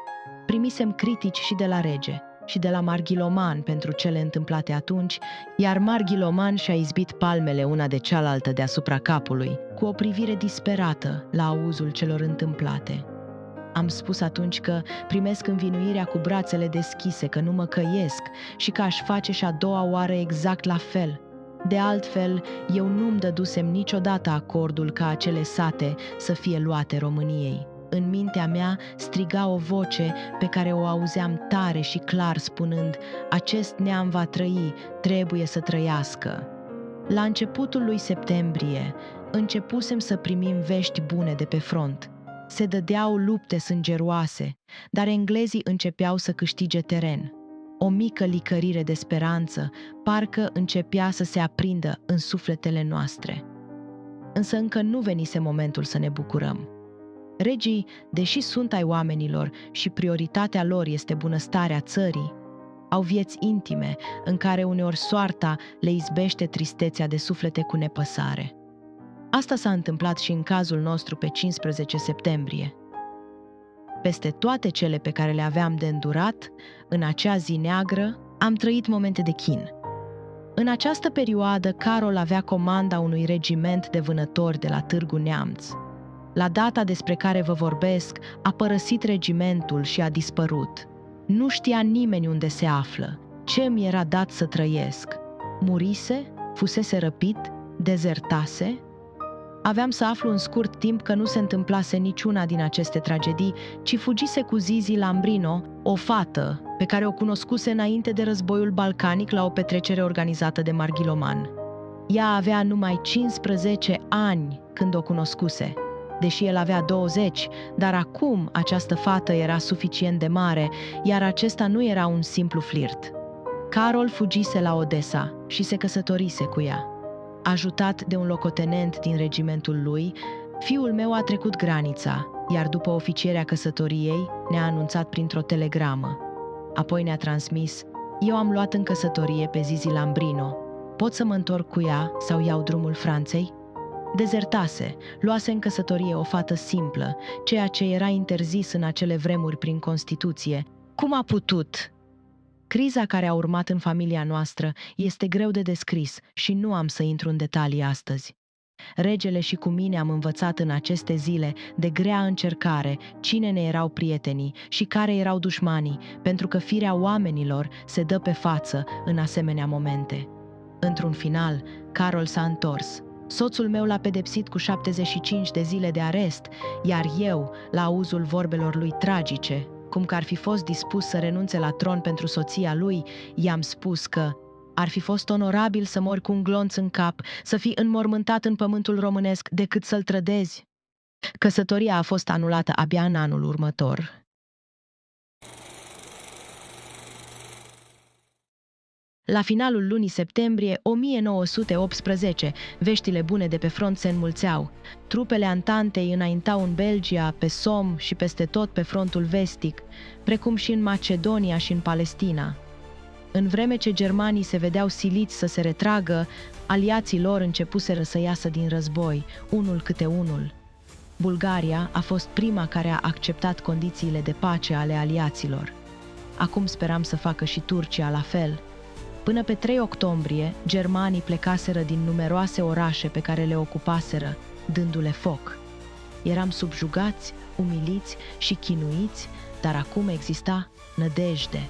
Primisem critici și de la rege și de la Marghiloman pentru cele întâmplate atunci, iar Marghiloman și-a izbit palmele una de cealaltă deasupra capului, cu o privire disperată la auzul celor întâmplate. Am spus atunci că primesc învinuirea cu brațele deschise, că nu mă căiesc și că aș face și a doua oară exact la fel. De altfel, eu nu-mi dădusem niciodată acordul ca acele sate să fie luate României. În mintea mea striga o voce pe care o auzeam tare și clar spunând: acest neam va trăi, trebuie să trăiască. La începutul lui septembrie începusem să primim vești bune de pe front. Se dădeau lupte sângeroase, dar englezii începeau să câștige teren. O mică licărire de speranță parcă începea să se aprindă în sufletele noastre. Însă încă nu venise momentul să ne bucurăm. Regii, deși sunt ai oamenilor și prioritatea lor este bunăstarea țării, au vieți intime în care uneori soarta le izbește tristețea de suflete cu nepăsare. Asta s-a întâmplat și în cazul nostru pe 15 septembrie. Peste toate cele pe care le aveam de îndurat, în acea zi neagră, am trăit momente de chin. În această perioadă, Carol avea comanda unui regiment de vânători de la Târgu Neamț. La data despre care vă vorbesc, a părăsit regimentul și a dispărut. Nu știa nimeni unde se află, ce mi era dat să trăiesc. Murise? Fusese răpit? Dezertase? Aveam să aflu în scurt timp că nu se întâmplase niciuna din aceste tragedii, ci fugise cu Zizi Lambrino, o fată pe care o cunoscuse înainte de războiul balcanic la o petrecere organizată de Marghiloman. Ea avea numai 15 ani când o cunoscuse, deși el avea 20, dar acum această fată era suficient de mare, iar acesta nu era un simplu flirt. Carol fugise la Odessa și se căsătorise cu ea. Ajutat de un locotenent din regimentul lui, fiul meu a trecut granița, iar după oficierea căsătoriei ne-a anunțat printr-o telegramă. Apoi ne-a transmis: eu am luat în căsătorie pe Zizi Lambrino. Pot să mă întorc cu ea sau iau drumul Franței? Dezertase, luase în căsătorie o fată simplă, ceea ce era interzis în acele vremuri prin Constituție. Cum a putut? Criza care a urmat în familia noastră este greu de descris și nu am să intru în detalii astăzi. Regele și cu mine am învățat în aceste zile de grea încercare cine ne erau prietenii și care erau dușmanii, pentru că firea oamenilor se dă pe față în asemenea momente. Într-un final, Carol s-a întors. Soțul meu l-a pedepsit cu 75 de zile de arest, iar eu, la auzul vorbelor lui tragice, cum că ar fi fost dispus să renunțe la tron pentru soția lui, i-am spus că ar fi fost onorabil să mori cu un glonț în cap, să fii înmormântat în pământul românesc, decât să-l trădezi. Căsătoria a fost anulată abia în anul următor. La finalul lunii septembrie 1918, veștile bune de pe front se înmulțeau. Trupele Antantei înaintau în Belgia, pe Somme și peste tot pe frontul vestic, precum și în Macedonia și în Palestina. În vreme ce germanii se vedeau siliți să se retragă, aliații lor începuseră să iasă din război, unul câte unul. Bulgaria a fost prima care a acceptat condițiile de pace ale aliaților. Acum speram să facă și Turcia la fel. Până pe 3 octombrie, germanii plecaseră din numeroase orașe pe care le ocupaseră, dându-le foc. Eram subjugați, umiliți și chinuiți, dar acum exista nădejde.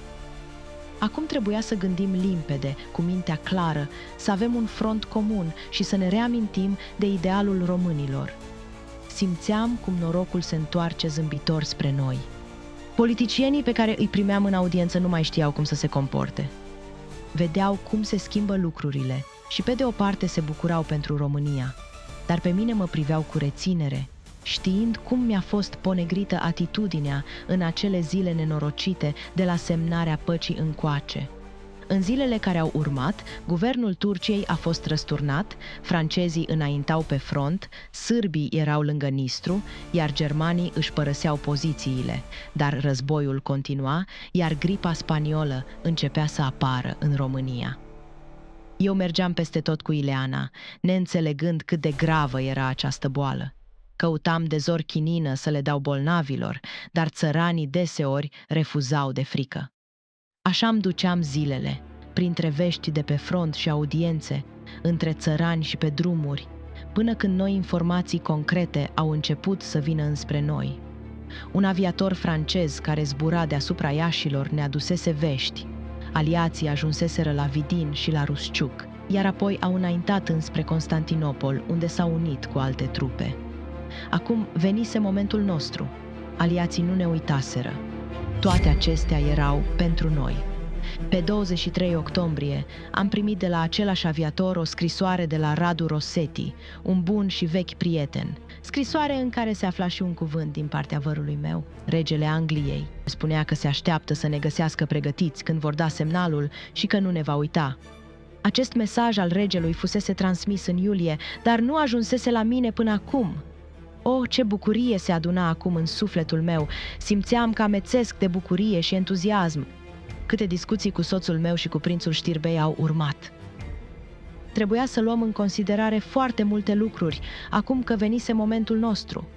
Acum trebuia să gândim limpede, cu mintea clară, să avem un front comun și să ne reamintim de idealul românilor. Simțeam cum norocul se întoarce zâmbitor spre noi. Politicienii pe care îi primeam în audiență nu mai știau cum să se comporte. Vedeau cum se schimbă lucrurile și pe de o parte se bucurau pentru România, dar pe mine mă priveau cu reținere, știind cum mi-a fost ponegrită atitudinea în acele zile nenorocite de la semnarea păcii încoace. În zilele care au urmat, guvernul Turciei a fost răsturnat, francezii înaintau pe front, sârbii erau lângă Nistru, iar germanii își părăseau pozițiile, dar războiul continua, iar gripa spaniolă începea să apară în România. Eu mergeam peste tot cu Ileana, neînțelegând cât de gravă era această boală. Căutam de zor chinină să le dau bolnavilor, dar țăranii deseori refuzau de frică. Așa îmi duceam zilele, printre vești de pe front și audiențe, între țărani și pe drumuri, până când noi informații concrete au început să vină înspre noi. Un aviator francez care zbura deasupra Iașilor ne adusese vești. Aliații ajunseseră la Vidin și la Rusciuc, iar apoi au înaintat înspre Constantinopol, unde s-au unit cu alte trupe. Acum venise momentul nostru. Aliații nu ne uitaseră. Toate acestea erau pentru noi. Pe 23 octombrie am primit de la același aviator o scrisoare de la Radu Rossetti, un bun și vechi prieten. Scrisoare în care se afla și un cuvânt din partea vărului meu, regele Angliei. Spunea că se așteaptă să ne găsească pregătiți când vor da semnalul și că nu ne va uita. Acest mesaj al regelui fusese transmis în iulie, dar nu ajunsese la mine până acum. Oh, ce bucurie se aduna acum în sufletul meu! Simțeam că amețesc de bucurie și entuziasm. Câte discuții cu soțul meu și cu prințul Știrbei au urmat. Trebuia să luăm în considerare foarte multe lucruri, acum că venise momentul nostru.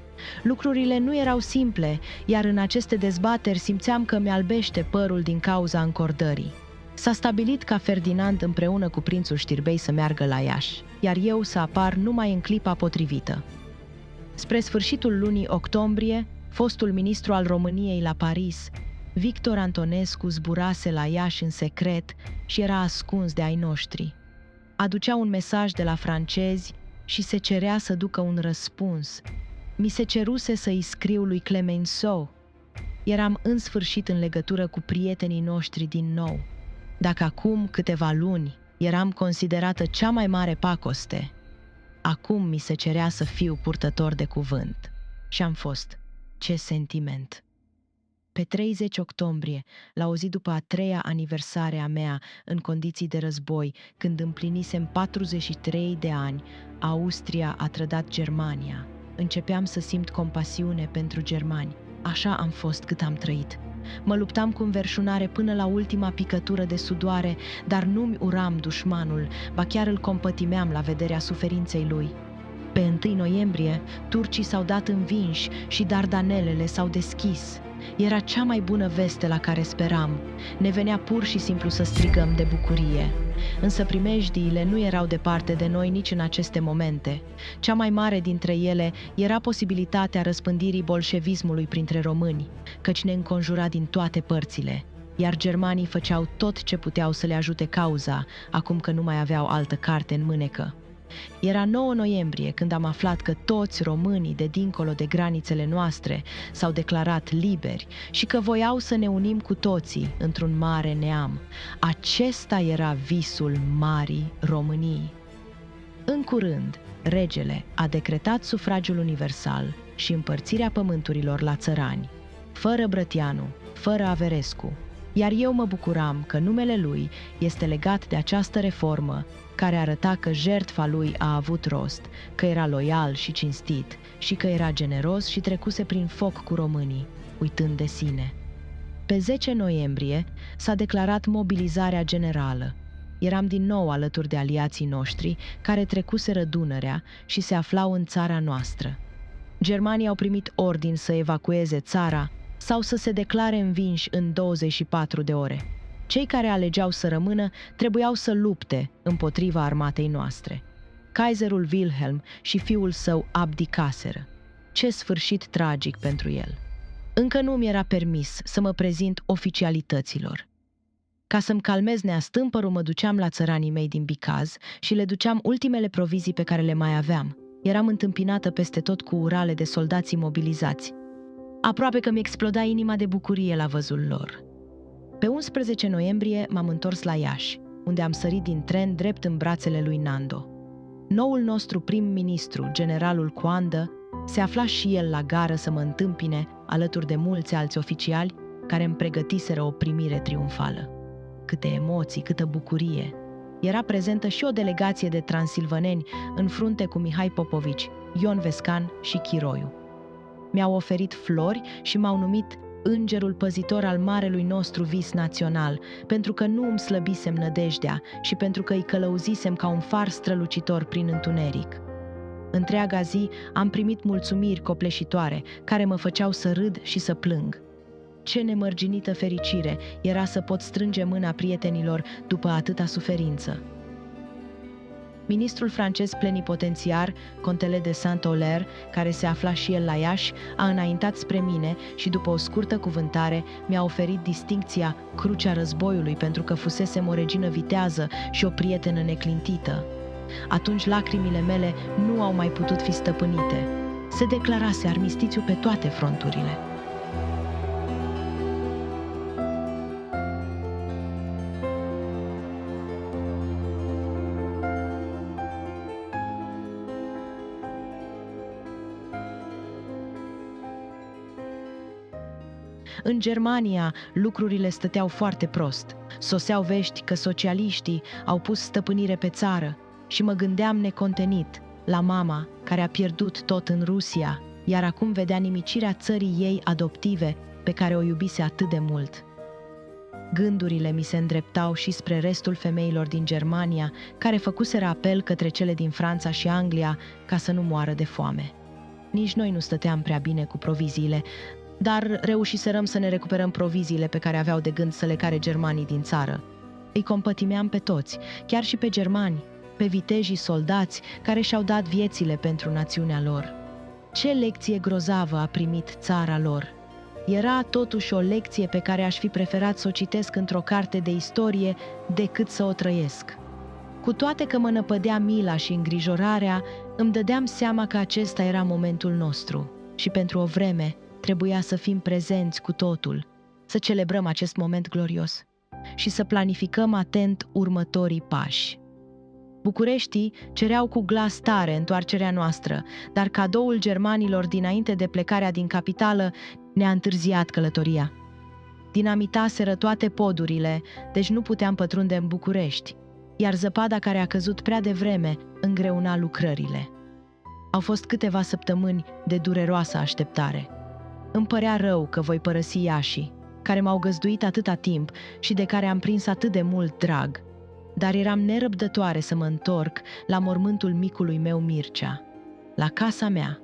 Lucrurile nu erau simple, iar în aceste dezbateri simțeam că mi-albește părul din cauza încordării. S-a stabilit ca Ferdinand împreună cu prințul Știrbei să meargă la Iași, iar eu să apar numai în clipa potrivită. Spre sfârșitul lunii octombrie, fostul ministru al României la Paris, Victor Antonescu, zburase la Iași în secret și era ascuns de ai noștri. Aducea un mesaj de la francezi și se cerea să ducă un răspuns. Mi se ceruse să-i scriu lui Clemenceau. Eram în sfârșit în legătură cu prietenii noștri din nou. Dacă acum câteva luni Eram considerată cea mai mare pacoste. Acum mi se cerea să fiu purtător de cuvânt. Și am fost. Ce sentiment! Pe 30 octombrie, la o zi după a 3-a aniversare a mea în condiții de război, când împlinisem 43 de ani, Austria a trădat Germania. Începeam să simt compasiune pentru germani. Așa am fost cât am trăit. Mă luptam cu înverșunare până la ultima picătură de sudoare, dar nu-mi uram dușmanul, ba chiar îl compătimeam la vederea suferinței lui. Pe 1 noiembrie, turcii s-au dat învinși și Dardanelele s-au deschis. Era cea mai bună veste la care speram. Ne venea pur și simplu să strigăm de bucurie. Însă primejdiile nu erau departe de noi nici în aceste momente. Cea mai mare dintre ele era posibilitatea răspândirii bolșevismului printre români, căci ne înconjura din toate părțile, iar germanii făceau tot ce puteau să le ajute cauza, acum că nu mai aveau altă carte în mânecă. Era 9 noiembrie când am aflat că toți românii de dincolo de granițele noastre s-au declarat liberi și că voiau să ne unim cu toții într-un mare neam. Acesta era visul Marii Românii. În curând, regele a decretat sufragiul universal și împărțirea pământurilor la țărani, fără Brătianu, fără Averescu, iar eu mă bucuram că numele lui este legat de această reformă care arăta că jertfa lui a avut rost, că era loial și cinstit și că era generos și trecuse prin foc cu românii, uitând de sine. Pe 10 noiembrie s-a declarat mobilizarea generală. Eram din nou alături de aliații noștri care trecuseră Dunărea și se aflau în țara noastră. Germanii au primit ordin să evacueze țara sau să se declare învinși în 24 de ore. Cei care alegeau să rămână trebuiau să lupte împotriva armatei noastre. Kaiserul Wilhelm și fiul său abdicaseră. Ce sfârșit tragic pentru el! Încă nu mi era permis să mă prezint oficialităților. Ca să-mi calmez neastâmpărul, mă duceam la țăranii mei din Bicaz și le duceam ultimele provizii pe care le mai aveam. Eram întâmpinată peste tot cu urale de soldați mobilizați. Aproape că mi-exploda inima de bucurie la văzul lor. Pe 11 noiembrie m-am întors la Iași, unde am sărit din tren drept în brațele lui Nando. Noul nostru prim-ministru, generalul Coandă, se afla și el la gară să mă întâmpine, alături de mulți alți oficiali care îmi pregătiseră o primire triumfală. Câte emoții, câtă bucurie! Era prezentă și o delegație de transilvaneni în frunte cu Mihai Popovici, Ion Vescan și Chiroiu. Mi-au oferit flori și m-au numit îngerul păzitor al marelui nostru vis național, pentru că nu îmi slăbisem nădejdea și pentru că îi călăuzisem ca un far strălucitor prin întuneric. Întreaga zi am primit mulțumiri copleșitoare, care mă făceau să râd și să plâng. Ce nemărginită fericire era să pot strânge mâna prietenilor după atâta suferință. Ministrul francez plenipotențiar, Contele de Saint-Oller, care se afla și el la Iași, a înaintat spre mine și după o scurtă cuvântare mi-a oferit distincția Crucea Războiului pentru că fusesem o regină vitează și o prietenă neclintită. Atunci lacrimile mele nu au mai putut fi stăpânite. Se declarase armistițiu pe toate fronturile. În Germania, lucrurile stăteau foarte prost. Soseau vești că socialiștii au pus stăpânire pe țară și mă gândeam necontenit la mama care a pierdut tot în Rusia, iar acum vedea nimicirea țării ei adoptive pe care o iubise atât de mult. Gândurile mi se îndreptau și spre restul femeilor din Germania, care făcuseră apel către cele din Franța și Anglia ca să nu moară de foame. Nici noi nu stăteam prea bine cu proviziile, dar reușiserăm să ne recuperăm proviziile pe care aveau de gând să le care germanii din țară. Îi compătimeam pe toți, chiar și pe germani, pe vitejii soldați care și-au dat viețile pentru națiunea lor. Ce lecție grozavă a primit țara lor! Era totuși o lecție pe care aș fi preferat să o citesc într-o carte de istorie decât să o trăiesc. Cu toate că mă năpădea mila și îngrijorarea, îmi dădeam seama că acesta era momentul nostru și pentru o vreme trebuia să fim prezenți cu totul, să celebrăm acest moment glorios. și să planificăm atent următorii pași. Bucureștii cereau cu glas tare întoarcerea noastră, dar cadoul germanilor dinainte de plecarea din capitală ne-a întârziat călătoria. Dinamitaseră toate podurile, deci nu puteam pătrunde în București, iar zăpada care a căzut prea devreme îngreuna lucrările. Au fost câteva săptămâni de dureroasă așteptare. Îmi părea rău că voi părăsi Iașii, care m-au găzduit atâta timp și de care am prins atât de mult drag, dar eram nerăbdătoare să mă întorc la mormântul micului meu Mircea, la casa mea,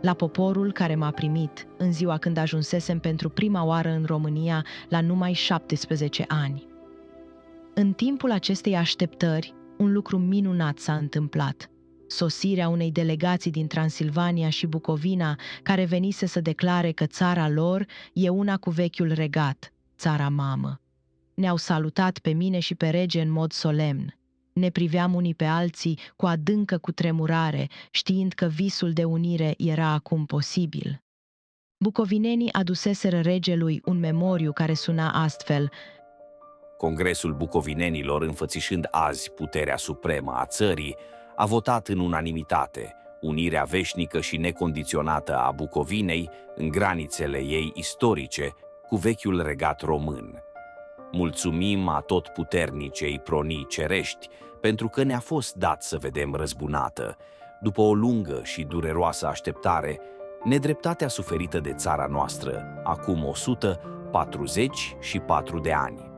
la poporul care m-a primit în ziua când ajunsesem pentru prima oară în România la numai 17 ani. În timpul acestei așteptări, un lucru minunat s-a întâmplat. Sosirea unei delegații din Transilvania și Bucovina, care venise să declare că țara lor e una cu vechiul regat, țara mamă. Ne-au salutat pe mine și pe rege în mod solemn. Ne priveam unii pe alții cu adâncă cutremurare, știind că visul de unire era acum posibil. Bucovinenii aduseseră regelui un memoriu care suna astfel: Congresul bucovinenilor, înfățișând azi puterea supremă a țării, a votat în unanimitate unirea veșnică și necondiționată a Bucovinei în granițele ei istorice cu vechiul regat român. Mulțumim atotputernicei pronii cerești pentru că ne-a fost dat să vedem răzbunată, după o lungă și dureroasă așteptare, nedreptatea suferită de țara noastră acum 144 de ani.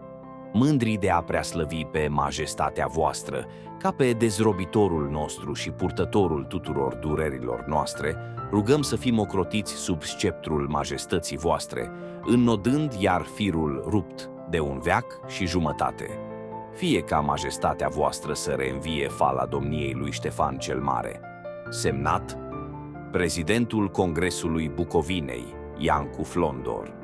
Mândri de a preaslăvi pe majestatea voastră, ca pe dezrobitorul nostru și purtătorul tuturor durerilor noastre, rugăm să fim ocrotiți sub sceptrul majestății voastre, înnodând iar firul rupt de un veac și jumătate. Fie ca majestatea voastră să reînvie fala domniei lui Ștefan cel Mare. Semnat, Prezidentul Congresului Bucovinei, Iancu Flondor.